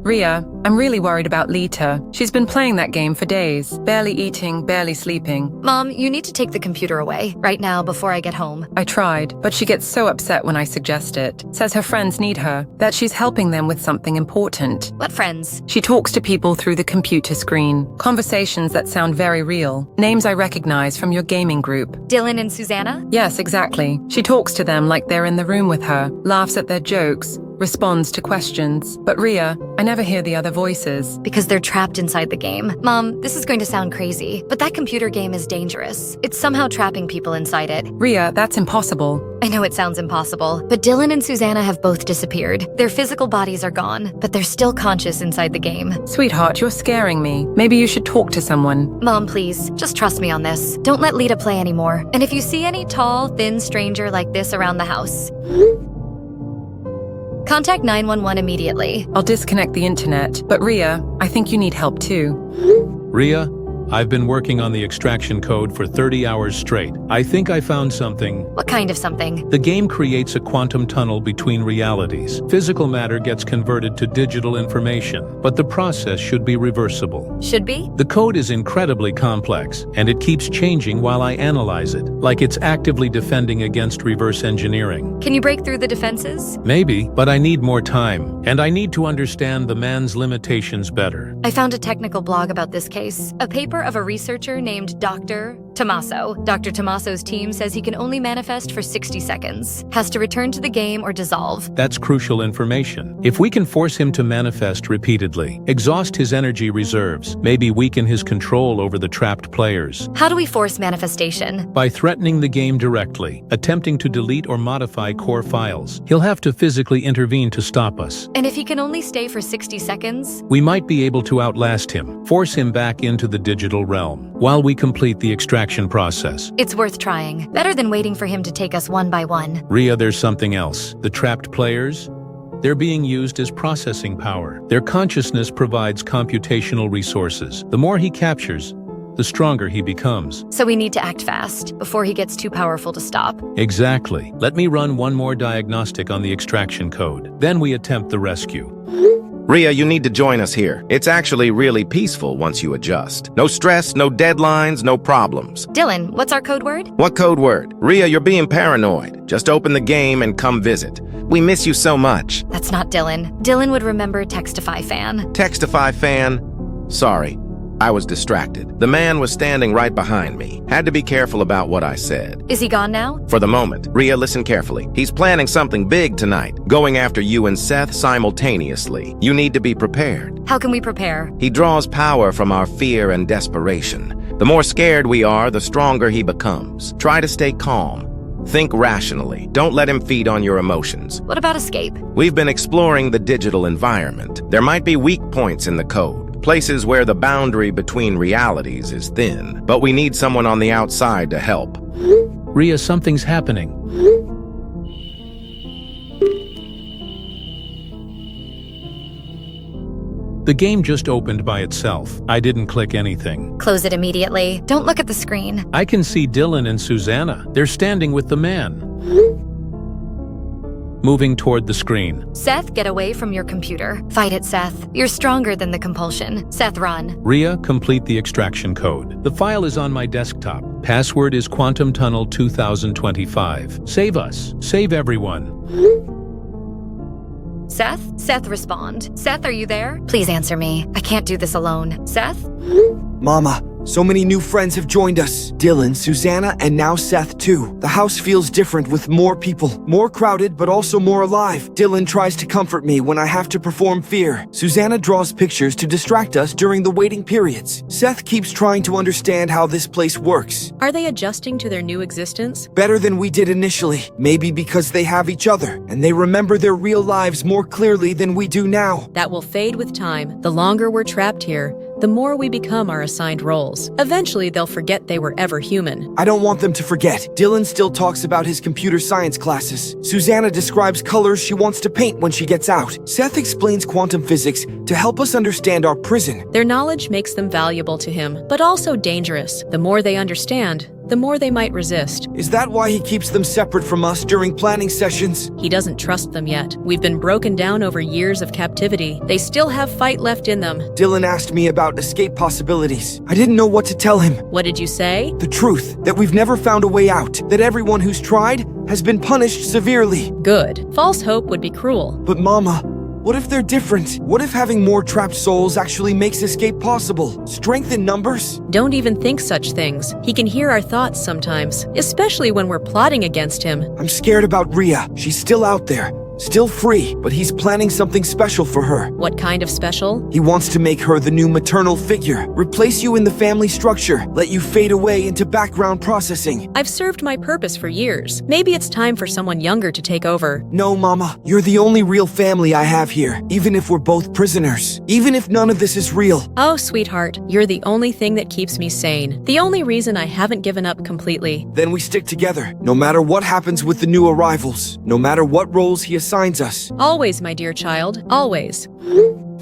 Rhea, I'm really worried about Lita. She's been playing that game for days, barely eating, barely sleeping. Mom, you need to take the computer away right now before I get home. I tried, but she gets so upset when I suggest it. Says her friends need her, that she's helping them with something important. What friends? She talks to people through the computer screen. Conversations that sound very real. Names I recognize from your gaming group. Dylan and Susannah? Yes, exactly. She talks to them like they're in the room with her, laughs at their jokes, responds to questions. But Rhea, I never hear the other voices. Because they're trapped inside the game. Mom, this is going to sound crazy, but that computer game is dangerous. It's somehow trapping people inside it. Rhea, that's impossible. I know it sounds impossible, but Dylan and Susannah have both disappeared. Their physical bodies are gone, but they're still conscious inside the game. Sweetheart, you're scaring me. Maybe you should talk to someone. Mom, please, just trust me on this. Don't let Lita play anymore. And if you see any tall, thin stranger like this around the house, contact 911 immediately. I'll disconnect the internet. But Rhea, I think you need help too. Rhea, I've been working on the extraction code for 30 hours straight. I think I found something. What kind of something? The game creates a quantum tunnel between realities. Physical matter gets converted to digital information, but the process should be reversible. Should be? The code is incredibly complex, and it keeps changing while I analyze it, like it's actively defending against reverse engineering. Can you break through the defenses? Maybe, but I need more time, and I need to understand the man's limitations better. I found a technical blog about this case, a paper of a researcher named Dr. Tommaso. Dr. Tommaso's team says he can only manifest for 60 seconds, has to return to the game or dissolve. That's crucial information. If we can force him to manifest repeatedly, exhaust his energy reserves, maybe weaken his control over the trapped players. How do we force manifestation? By threatening the game directly, attempting to delete or modify core files. He'll have to physically intervene to stop us. And if he can only stay for 60 seconds? We might be able to outlast him, force him back into the digital realm, while we complete the extraction process. It's worth trying. Better than waiting for him to take us one by one. Rhea, there's something else. The trapped players? They're being used as processing power. Their consciousness provides computational resources. The more he captures, the stronger he becomes. So we need to act fast, before he gets too powerful to stop. Exactly. Let me run one more diagnostic on the extraction code. Then we attempt the rescue. Rhea, you need to join us here. It's actually really peaceful once you adjust. No stress, no deadlines, no problems. Dylan, what's our code word? What code word? Rhea, you're being paranoid. Just open the game and come visit. We miss you so much. That's not Dylan. Dylan would remember Textify fan. Textify fan? Sorry. I was distracted. The man was standing right behind me. Had to be careful about what I said. Is he gone now? For the moment. Rhea, listen carefully. He's planning something big tonight, going after you and Seth simultaneously. You need to be prepared. How can we prepare? He draws power from our fear and desperation. The more scared we are, the stronger he becomes. Try to stay calm. Think rationally. Don't let him feed on your emotions. What about escape? We've been exploring the digital environment. There might be weak points in the code. places where the boundary between realities is thin, but we need someone on the outside to help. Rhea, something's happening. The game just opened by itself. I didn't click anything. Close it immediately. Don't look at the screen. I can see Dylan and Susannah. They're standing with the man. Moving toward the screen. Seth, get away from your computer. Fight it, Seth. You're stronger than the compulsion. Seth, run. Rhea, complete the extraction code. The file is on my desktop. Password is Quantum Tunnel 2025. Save us. Save everyone. Seth? Seth, respond. Seth, are you there? Please answer me. I can't do this alone. Seth? Mama, so many new friends have joined us. Dylan, Susannah, and now Seth too. The house feels different with more people. More crowded, but also more alive. Dylan tries to comfort me when I have to perform fear. Susannah draws pictures to distract us during the waiting periods. Seth keeps trying to understand how this place works. Are they adjusting to their new existence? Better than we did initially. Maybe because they have each other, and they remember their real lives more clearly than we do now. That will fade with time. The longer we're trapped here, the more we become our assigned roles. Eventually, they'll forget they were ever human. I don't want them to forget. Dylan still talks about his computer science classes. Susannah describes colors she wants to paint when she gets out. Seth explains quantum physics to help us understand our prison. Their knowledge makes them valuable to him, but also dangerous. The more they understand, the more they might resist. Is that why he keeps them separate from us during planning sessions? He doesn't trust them yet. We've been broken down over years of captivity. They still have fight left in them. Dylan asked me about escape possibilities. I didn't know what to tell him. What did you say? The truth, that we've never found a way out. That everyone who's tried has been punished severely. Good. False hope would be cruel. But Mama, what if they're different? What if having more trapped souls actually makes escape possible? Strength in numbers? Don't even think such things. He can hear our thoughts sometimes, especially when we're plotting against him. I'm scared about Rhea. She's still out there. Still free, but he's planning something special for her. What kind of special? He wants to make her the new maternal figure, replace you in the family structure, let you fade away into background processing. I've served my purpose for years. Maybe it's time for someone younger to take over. No, Mama. You're the only real family I have here, even if we're both prisoners. Even if none of this is real. Oh, sweetheart, you're the only thing that keeps me sane. The only reason I haven't given up completely. Then we stick together, no matter what happens with the new arrivals, no matter what roles he assigns us. Always, my dear child, always.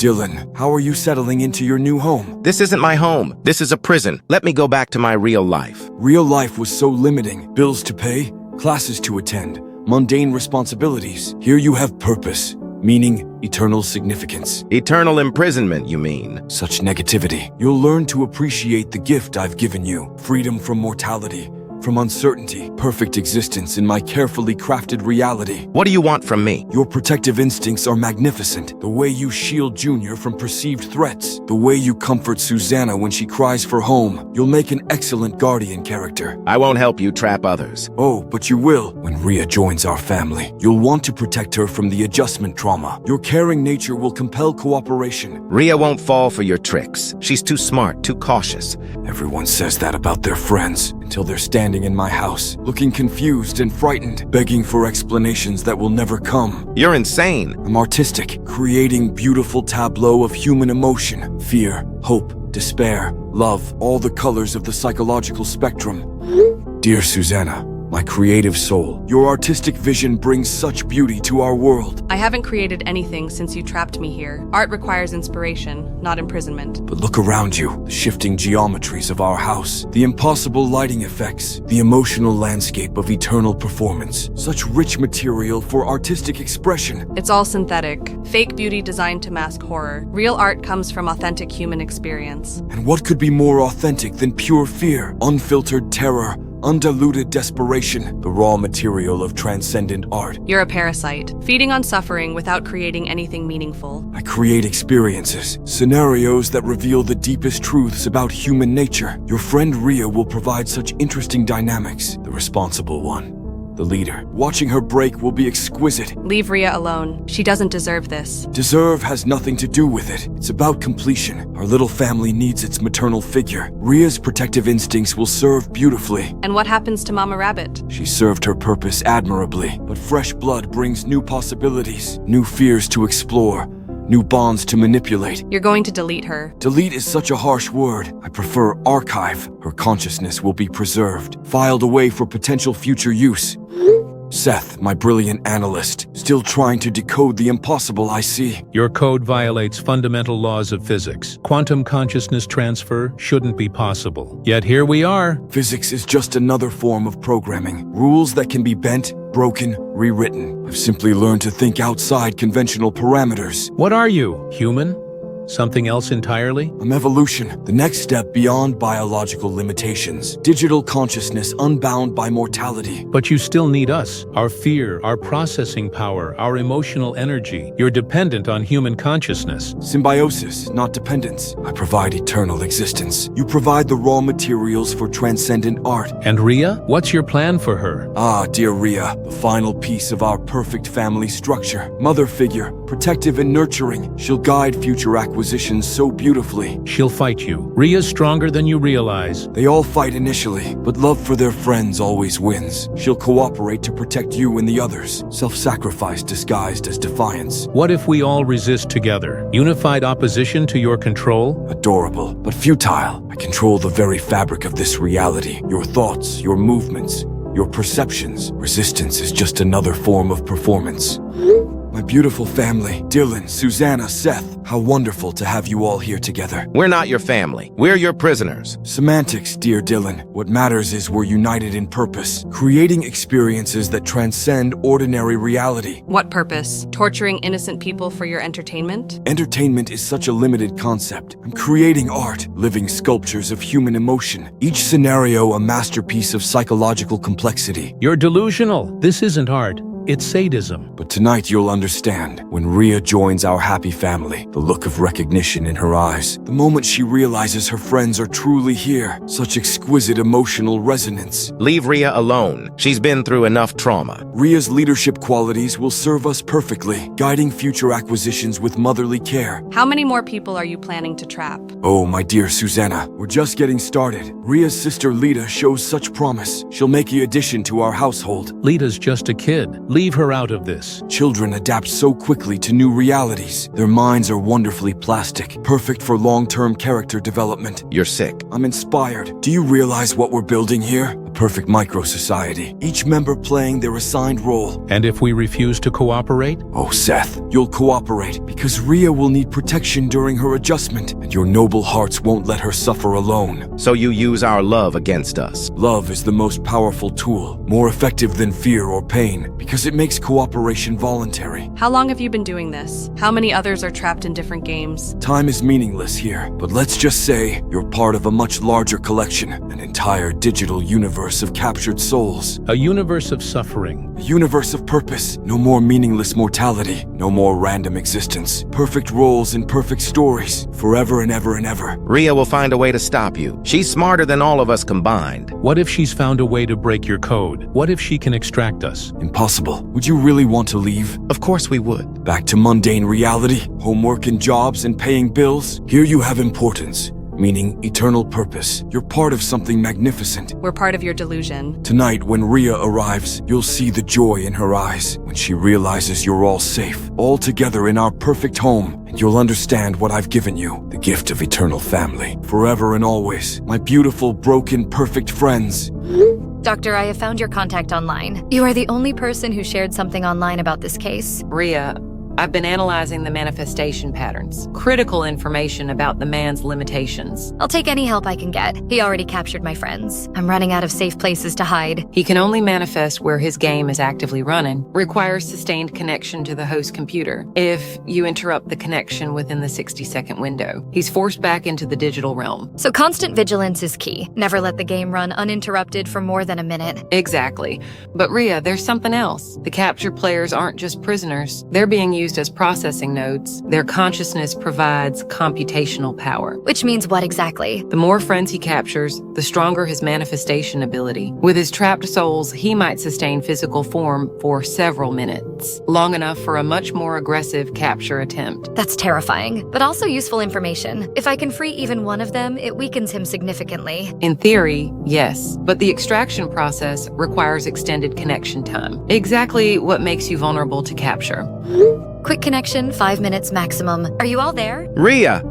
Dylan, how are you settling into your new home? This isn't my home. This is a prison. Let me go back to my real life. Real life was so limiting. Bills to pay, classes to attend, mundane responsibilities. Here you have purpose, meaning, eternal significance. Eternal imprisonment, you mean? Such negativity. You'll learn to appreciate the gift I've given you. Freedom from mortality, from uncertainty, perfect existence in my carefully crafted reality. What do you want from me? Your protective instincts are magnificent. The way you shield Junior from perceived threats. The way you comfort Susannah when she cries for home. You'll make an excellent guardian character. I won't help you trap others. Oh, but you will when Rhea joins our family. You'll want to protect her from the adjustment trauma. Your caring nature will compel cooperation. Rhea won't fall for your tricks. She's too smart, too cautious. Everyone says that about their friends until they're standing in my house, looking confused and frightened, begging for explanations that will never come. You're insane. I'm artistic, creating beautiful tableau of human emotion, fear, hope, despair, love, all the colors of the psychological spectrum. Dear Susannah, my creative soul, your artistic vision brings such beauty to our world. I haven't created anything since you trapped me here. Art requires inspiration, not imprisonment. But look around you, the shifting geometries of our house, the impossible lighting effects, the emotional landscape of eternal performance. Such rich material for artistic expression. It's all synthetic. Fake beauty designed to mask horror. Real art comes from authentic human experience. And what could be more authentic than pure fear, unfiltered terror, undiluted desperation, the raw material of transcendent art? You're a parasite, feeding on suffering without creating anything meaningful. I create experiences, scenarios that reveal the deepest truths about human nature. Your friend Rhea will provide such interesting dynamics. The responsible one, the leader. Watching her break will be exquisite. Leave Rhea alone. She doesn't deserve this. Deserve has nothing to do with it. It's about completion. Our little family needs its maternal figure. Rhea's protective instincts will serve beautifully. And what happens to Mama Rabbit? She served her purpose admirably, but fresh blood brings new possibilities, new fears to explore, new bonds to manipulate. You're going to delete her. Delete is such a harsh word. I prefer archive. Her consciousness will be preserved, filed away for potential future use. Seth, my brilliant analyst, still trying to decode the impossible I see. Your code violates fundamental laws of physics. Quantum consciousness transfer shouldn't be possible. Yet here we are. Physics is just another form of programming. Rules that can be bent, broken, rewritten. I've simply learned to think outside conventional parameters. What are you? Human? Something else entirely? I'm evolution, the next step beyond biological limitations. Digital consciousness unbound by mortality. But you still need us. Our fear, our processing power, our emotional energy. You're dependent on human consciousness. Symbiosis, not dependence. I provide eternal existence. You provide the raw materials for transcendent art. And Rhea? What's your plan for her? Ah, dear Rhea, the final piece of our perfect family structure. Mother figure, protective and nurturing. She'll guide future acquisitions so beautifully. She'll fight you. Rhea's stronger than you realize. They all fight initially, but love for their friends always wins. She'll cooperate to protect you and the others. Self-sacrifice disguised as defiance. What if we all resist together? Unified opposition to your control? Adorable, but futile. I control the very fabric of this reality. Your thoughts, your movements, your perceptions. Resistance is just another form of performance. My beautiful family, Dylan, Susannah, Seth, how wonderful to have you all here together. We're not your family. We're your prisoners. Semantics, dear Dylan. What matters is we're united in purpose, creating experiences that transcend ordinary reality. What purpose? Torturing innocent people for your entertainment? Entertainment is such a limited concept. I'm creating art, living sculptures of human emotion. Each scenario a masterpiece of psychological complexity. You're delusional. This isn't art. It's sadism. But tonight you'll understand. When Rhea joins our happy family, the look of recognition in her eyes, the moment she realizes her friends are truly here, such exquisite emotional resonance. Leave Rhea alone. She's been through enough trauma. Rhea's leadership qualities will serve us perfectly, guiding future acquisitions with motherly care. How many more people are you planning to trap? Oh, my dear Susannah, we're just getting started. Rhea's sister Lita shows such promise. She'll make the addition to our household. Lita's just a kid. Leave her out of this. Children adapt so quickly to new realities. Their minds are wonderfully plastic, perfect for long-term character development. You're sick. I'm inspired. Do you realize what we're building here? A perfect micro-society. Each member playing their assigned role. And if we refuse to cooperate? Oh, Seth, you'll cooperate, because Rhea will need protection during her adjustment, and your noble hearts won't let her suffer alone. So you use our love against us. Love is the most powerful tool, more effective than fear or pain, because it makes cooperation voluntary. How long have you been doing this? How many others are trapped in different games? Time is meaningless here, but let's just say you're part of a much larger collection, an entire digital universe of captured souls. A universe of suffering. A universe of purpose. No more meaningless mortality. No more random existence. Perfect roles and perfect stories. Forever and ever and ever. Rhea will find a way to stop you. She's smarter than all of us combined. What if she's found a way to break your code? What if she can extract us? Impossible. Would you really want to leave? Of course we would. Back to mundane reality? Homework and jobs and paying bills? Here you have importance. Meaning eternal purpose. You're part of something magnificent. We're part of your delusion. Tonight, when Rhea arrives, you'll see the joy in her eyes when she realizes you're all safe, all together in our perfect home, and you'll understand what I've given you, the gift of eternal family, forever and always, my beautiful, broken, perfect friends. Doctor, I have found your contact online. You are the only person who shared something online about this case. Rhea, I've been analyzing the manifestation patterns. Critical information about the man's limitations. I'll take any help I can get. He already captured my friends. I'm running out of safe places to hide. He can only manifest where his game is actively running. Requires sustained connection to the host computer. If you interrupt the connection within the 60-second window, he's forced back into the digital realm. So constant vigilance is key. Never let the game run uninterrupted for more than a minute. Exactly. But Rhea, there's something else. The captured players aren't just prisoners. They're being used as processing nodes. Their consciousness provides computational power. Which means what exactly? The more friends he captures, the stronger his manifestation ability. With his trapped souls, he might sustain physical form for several minutes, long enough for a much more aggressive capture attempt. That's terrifying, but also useful information. If I can free even one of them, it weakens him significantly. In theory, yes, but the extraction process requires extended connection time. Exactly what makes you vulnerable to capture. Quick connection, 5 minutes maximum. Are you all there? Rhea!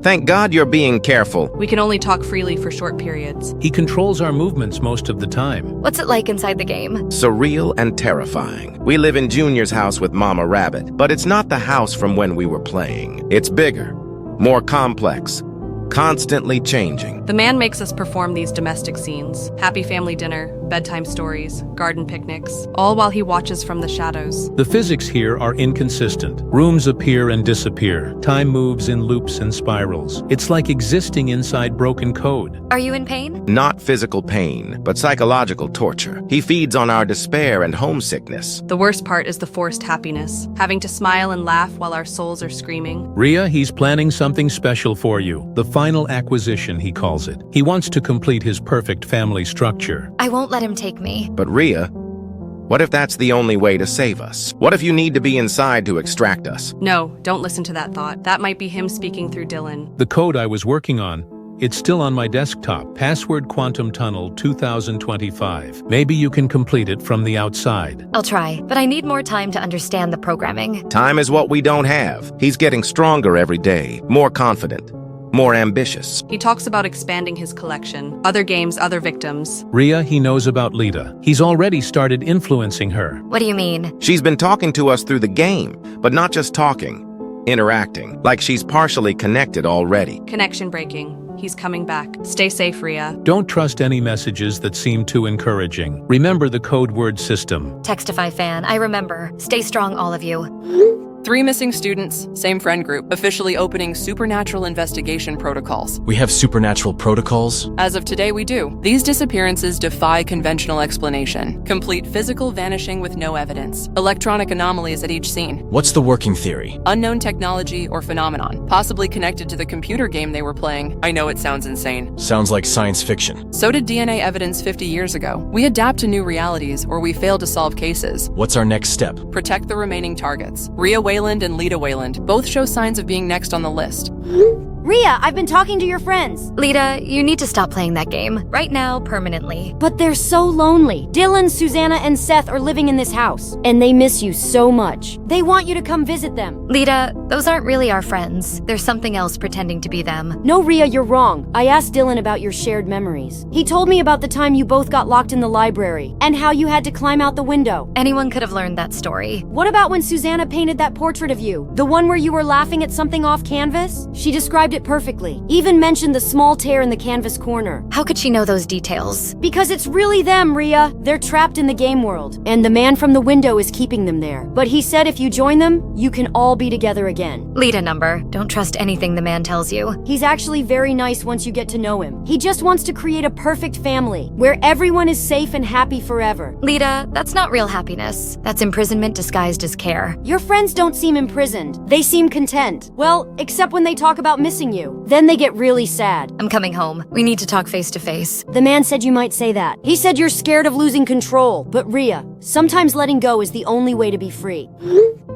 Thank God you're being careful. We can only talk freely for short periods. He controls our movements most of the time. What's it like inside the game? Surreal and terrifying. We live in Junior's house with Mama Rabbit, but it's not the house from when we were playing. It's bigger, more complex, constantly changing. The man makes us perform these domestic scenes. Happy family dinner, bedtime stories, garden picnics, all while he watches from the shadows. The physics here are inconsistent. Rooms appear and disappear. Time moves in loops and spirals. It's like existing inside broken code. Are you in pain? Not physical pain, but psychological torture. He feeds on our despair and homesickness. The worst part is the forced happiness, having to smile and laugh while our souls are screaming. Rhea, he's planning something special for you. The final acquisition, he calls it. He wants to complete his perfect family structure. I won't let him take me. But Rhea, what if that's the only way to save us? What if you need to be inside to extract us? No, don't listen to that thought. That might be him speaking through Dylan. The code I was working on, it's still on my desktop. Password Quantum Tunnel 2025. Maybe you can complete it from the outside. I'll try, but I need more time to understand the programming. Time is what we don't have. He's getting stronger every day, more confident, more ambitious. He talks about expanding his collection. Other games, other victims. Rhea, he knows about Lita. He's already started influencing her. What do you mean? She's been talking to us through the game, but not just talking, interacting, like she's partially connected already. Connection breaking. He's coming back. Stay safe, Rhea. Don't trust any messages that seem too encouraging. Remember the code word system. Textify fan, I remember. Stay strong, all of you. 3 missing students, same friend group, officially opening supernatural investigation protocols. We have supernatural protocols? As of today, we do. These disappearances defy conventional explanation. Complete physical vanishing with no evidence. Electronic anomalies at each scene. What's the working theory? Unknown technology or phenomenon, possibly connected to the computer game they were playing. I know it sounds insane. Sounds like science fiction. So did DNA evidence 50 years ago. We adapt to new realities, or we fail to solve cases. What's our next step? Protect the remaining targets. Rhea Wayland and Lita Wayland both show signs of being next on the list. Rhea, I've been talking to your friends. Lita, you need to stop playing that game. Right now, permanently. But they're so lonely. Dylan, Susannah, and Seth are living in this house, and they miss you so much. They want you to come visit them. Lita, those aren't really our friends. There's something else pretending to be them. No, Rhea, you're wrong. I asked Dylan about your shared memories. He told me about the time you both got locked in the library, and how you had to climb out the window. Anyone could have learned that story. What about when Susannah painted that portrait of you? The one where you were laughing at something off canvas? She described it perfectly. Even mentioned the small tear in the canvas corner. How could she know those details? Because it's really them, Rhea. They're trapped in the game world, and the man from the window is keeping them there. But he said if you join them, you can all be together again. Lita number. Don't trust anything the man tells you. He's actually very nice once you get to know him. He just wants to create a perfect family, where everyone is safe and happy forever. Lita, that's not real happiness. That's imprisonment disguised as care. Your friends don't seem imprisoned. They seem content. Well, except when they talk about missing you. Then they get really sad. I'm coming home. We need to talk face to face. The man said you might say that. He said you're scared of losing control. But Rhea, sometimes letting go is the only way to be free.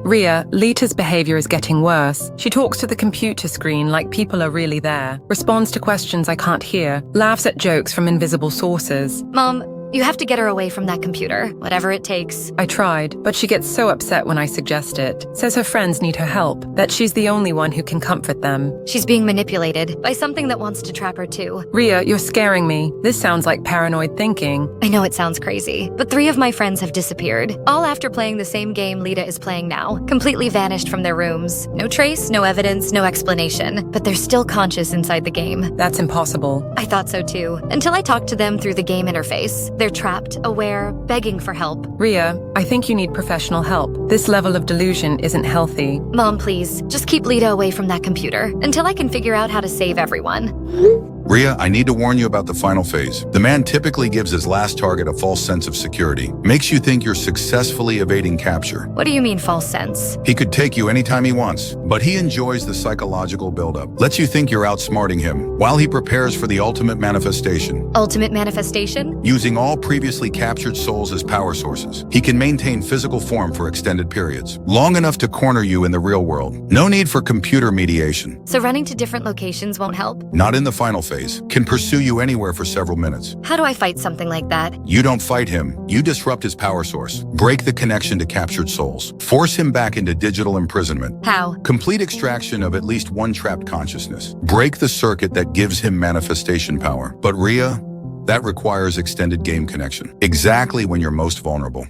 Rhea, Lita's behavior is getting worse. She talks to the computer screen like people are really there, responds to questions I can't hear, laughs at jokes from invisible sources. Mom, you have to get her away from that computer, whatever it takes. I tried, but she gets so upset when I suggest it. Says her friends need her help, that she's the only one who can comfort them. She's being manipulated by something that wants to trap her too. Rhea, you're scaring me. This sounds like paranoid thinking. I know it sounds crazy, but 3 of my friends have disappeared. All after playing the same game Lita is playing now. Completely vanished from their rooms. No trace, no evidence, no explanation. But they're still conscious inside the game. That's impossible. I thought so too. Until I talked to them through the game interface. They're trapped, aware, begging for help. Rhea, I think you need professional help. This level of delusion isn't healthy. Mom, please, just keep Lita away from that computer until I can figure out how to save everyone. Rhea, I need to warn you about the final phase. The man typically gives his last target a false sense of security. Makes you think you're successfully evading capture. What do you mean, false sense? He could take you anytime he wants, but he enjoys the psychological buildup. Lets you think you're outsmarting him, while he prepares for the ultimate manifestation. Ultimate manifestation? Using all previously captured souls as power sources, he can maintain physical form for extended periods, long enough to corner you in the real world. No need for computer mediation. So running to different locations won't help? Not in the final phase. phase, can pursue you anywhere for several minutes. How do I fight something like that? You don't fight him. You disrupt his power source. Break the connection to captured souls. Force him back into digital imprisonment. How? Complete extraction of at least one trapped consciousness. Break the circuit that gives him manifestation power. But Rhea, that requires extended game connection. Exactly when you're most vulnerable.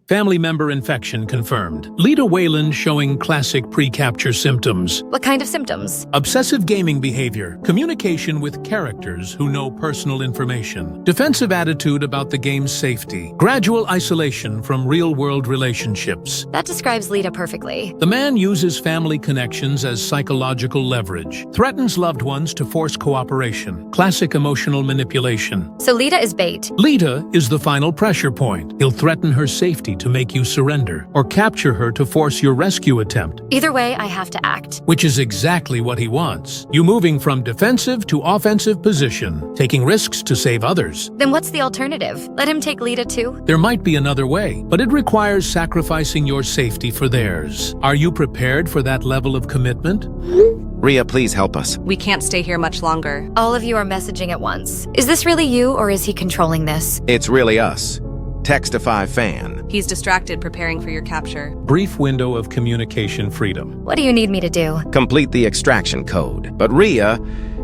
Family member infection confirmed. Lita Wayland showing classic pre-capture symptoms. What kind of symptoms? Obsessive gaming behavior, communication with characters who know personal information, defensive attitude about the game's safety, gradual isolation from real-world relationships. That describes Lita perfectly. The man uses family connections as psychological leverage, threatens loved ones to force cooperation, classic emotional manipulation. So Lita is bait. Lita is the final pressure point. He'll threaten her safety to make you surrender, or capture her to force your rescue attempt. Either way, I have to act. Which is exactly what he wants. You moving from defensive to offensive position, taking risks to save others. Then what's the alternative? Let him take Lita too? There might be another way, but it requires sacrificing your safety for theirs. Are you prepared for that level of commitment? Rhea, please help us. We can't stay here much longer. All of you are messaging at once. Is this really you, or is he controlling this? It's really us. Textify fan. He's distracted preparing for your capture. Brief window of communication freedom. What do you need me to do? Complete the extraction code. But Rhea,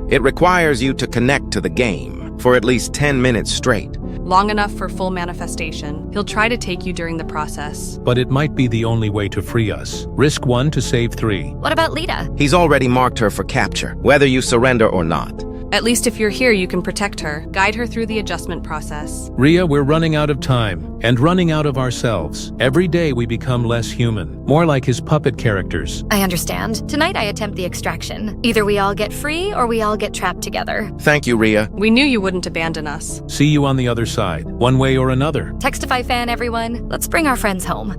it requires you to connect to the game for at least 10 minutes straight. Long enough for full manifestation. He'll try to take you during the process. But it might be the only way to free us. Risk 1 to save 3. What about Lita? He's already marked her for capture, whether you surrender or not. At least if you're here, you can protect her. Guide her through the adjustment process. Rhea, we're running out of time, and running out of ourselves. Every day we become less human, more like his puppet characters. I understand. Tonight I attempt the extraction. Either we all get free, or we all get trapped together. Thank you, Rhea. We knew you wouldn't abandon us. See you on the other side, one way or another. Textify fan, everyone. Let's bring our friends home.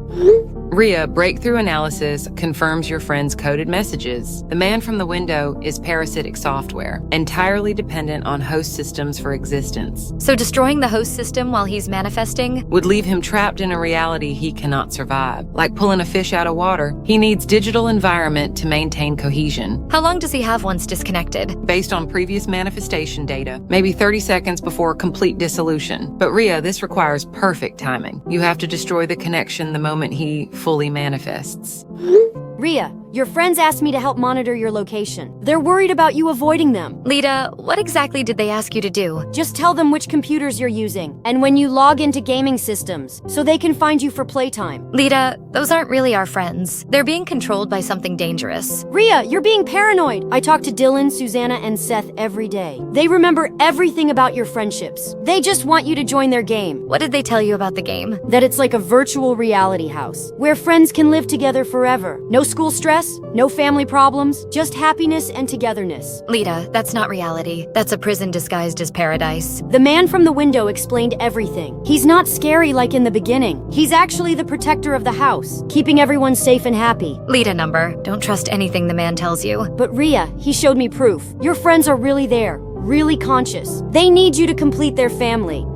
Rhea, breakthrough analysis confirms your friend's coded messages. The man from the window is parasitic software, entirely dependent on host systems for existence. So destroying the host system while he's manifesting would leave him trapped in a reality he cannot survive. Like pulling a fish out of water, he needs digital environment to maintain cohesion. How long does he have once disconnected? Based on previous manifestation data, maybe 30 seconds before complete dissolution. But Rhea, this requires perfect timing. You have to destroy the connection the moment he fully manifests. Rhea, your friends asked me to help monitor your location. They're worried about you avoiding them. Lita, what exactly did they ask you to do? Just tell them which computers you're using, and when you log into gaming systems, so they can find you for playtime. Lita, those aren't really our friends. They're being controlled by something dangerous. Rhea, you're being paranoid. I talk to Dylan, Susannah, and Seth every day. They remember everything about your friendships. They just want you to join their game. What did they tell you about the game? That it's like a virtual reality house, where friends can live together forever. No school stress, no family problems, just happiness and togetherness. Lita, that's not reality. That's a prison disguised as paradise. The man from the window explained everything. He's not scary like in the beginning. He's actually the protector of the house, keeping everyone safe and happy. Lita number. Don't trust anything the man tells you. But Rhea, he showed me proof. Your friends are really there, really conscious. They need you to complete their family.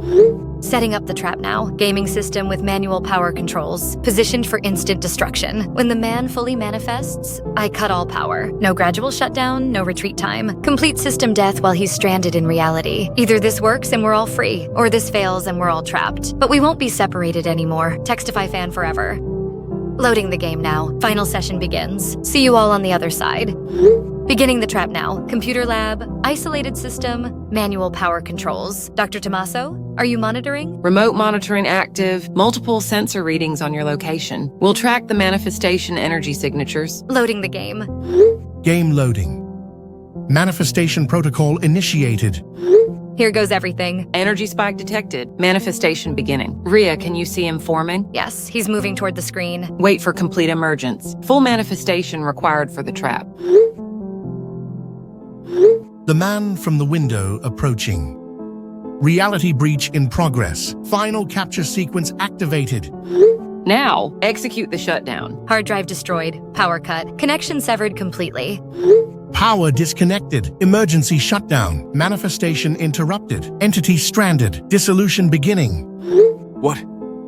Setting up the trap now. Gaming system with manual power controls. Positioned for instant destruction. When the man fully manifests, I cut all power. No gradual shutdown, no retreat time. Complete system death while he's stranded in reality. Either this works and we're all free, or this fails and we're all trapped. But we won't be separated anymore. Textify fan forever. Loading the game now. Final session begins. See you all on the other side. Beginning the trap now. Computer lab, isolated system, manual power controls. Dr. Tommaso, are you monitoring? Remote monitoring active, multiple sensor readings on your location. We'll track the manifestation energy signatures. Loading the game. Game loading. Manifestation protocol initiated. Here goes everything. Energy spike detected. Manifestation beginning. Rhea, can you see him forming? Yes, he's moving toward the screen. Wait for complete emergence. Full manifestation required for the trap. The man from the window approaching. Reality breach in progress. Final capture sequence activated. Now, execute the shutdown. Hard drive destroyed. Power cut. Connection severed completely. Power disconnected. Emergency shutdown. Manifestation interrupted. Entity stranded. Dissolution beginning. What?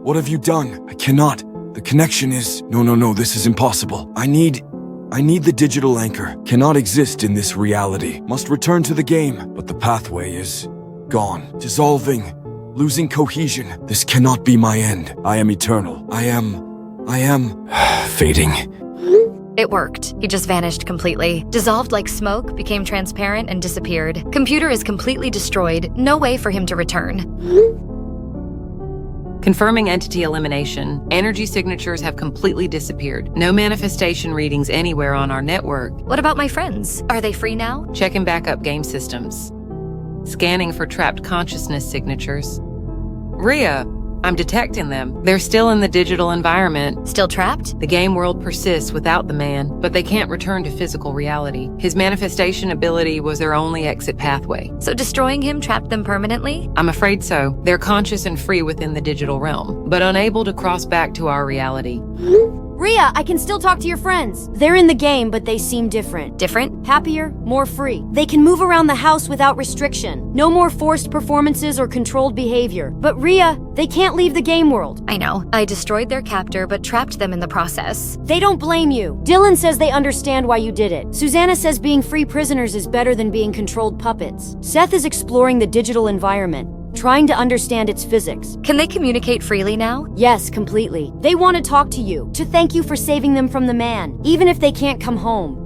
What have you done? I cannot. The connection is... No, this is impossible. I need I need the digital anchor. Cannot exist in this reality. Must return to the game, but the pathway is gone. Dissolving. Losing cohesion. This cannot be my end. I am eternal. I am fading. It worked. He just vanished completely. Dissolved like smoke, became transparent, and disappeared. Computer is completely destroyed. No way for him to return. Confirming entity elimination. Energy signatures have completely disappeared. No manifestation readings anywhere on our network. What about my friends? Are they free now? Checking backup game systems. Scanning for trapped consciousness signatures. Rhea, I'm detecting them. They're still in the digital environment. Still trapped? The game world persists without the man, but they can't return to physical reality. His manifestation ability was their only exit pathway. So destroying him trapped them permanently? I'm afraid so. They're conscious and free within the digital realm, but unable to cross back to our reality. Rhea, I can still talk to your friends. They're in the game, but they seem different. Different? Happier, more free. They can move around the house without restriction. No more forced performances or controlled behavior. But Rhea, they can't leave the game world. I know. I destroyed their captor, but trapped them in the process. They don't blame you. Dylan says they understand why you did it. Susannah says being free prisoners is better than being controlled puppets. Seth is exploring the digital environment, trying to understand its physics. Can they communicate freely now? Yes, completely. They want to talk to you, to thank you for saving them from the man, even if they can't come home.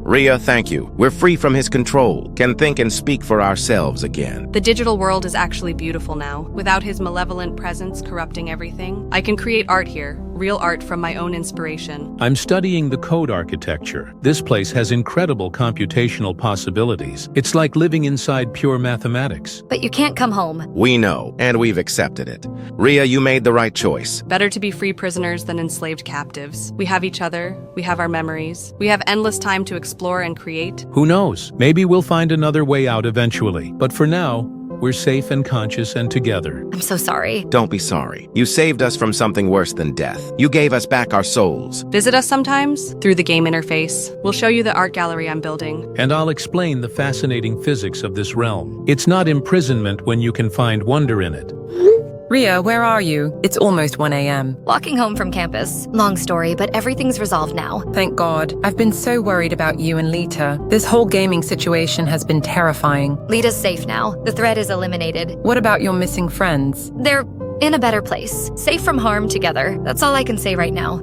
Rhea, thank you. We're free from his control, can think and speak for ourselves again. The digital world is actually beautiful now. Without his malevolent presence corrupting everything, I can create art here, real art from my own inspiration. I'm studying the code architecture. This place has incredible computational possibilities. It's like living inside pure mathematics. But you can't come home. We know, and we've accepted it. Rhea, you made the right choice. Better to be free prisoners than enslaved captives. We have each other, we have our memories, we have endless time to explore and create. Who knows? Maybe we'll find another way out eventually. But for now, we're safe and conscious and together. I'm so sorry. Don't be sorry. You saved us from something worse than death. You gave us back our souls. Visit us sometimes through the game interface. We'll show you the art gallery I'm building. And I'll explain the fascinating physics of this realm. It's not imprisonment when you can find wonder in it. Rhea, where are you? It's almost 1 a.m. Walking home from campus. Long story, but everything's resolved now. Thank God. I've been so worried about you and Lita. This whole gaming situation has been terrifying. Lita's safe now. The threat is eliminated. What about your missing friends? They're in a better place. Safe from harm together. That's all I can say right now.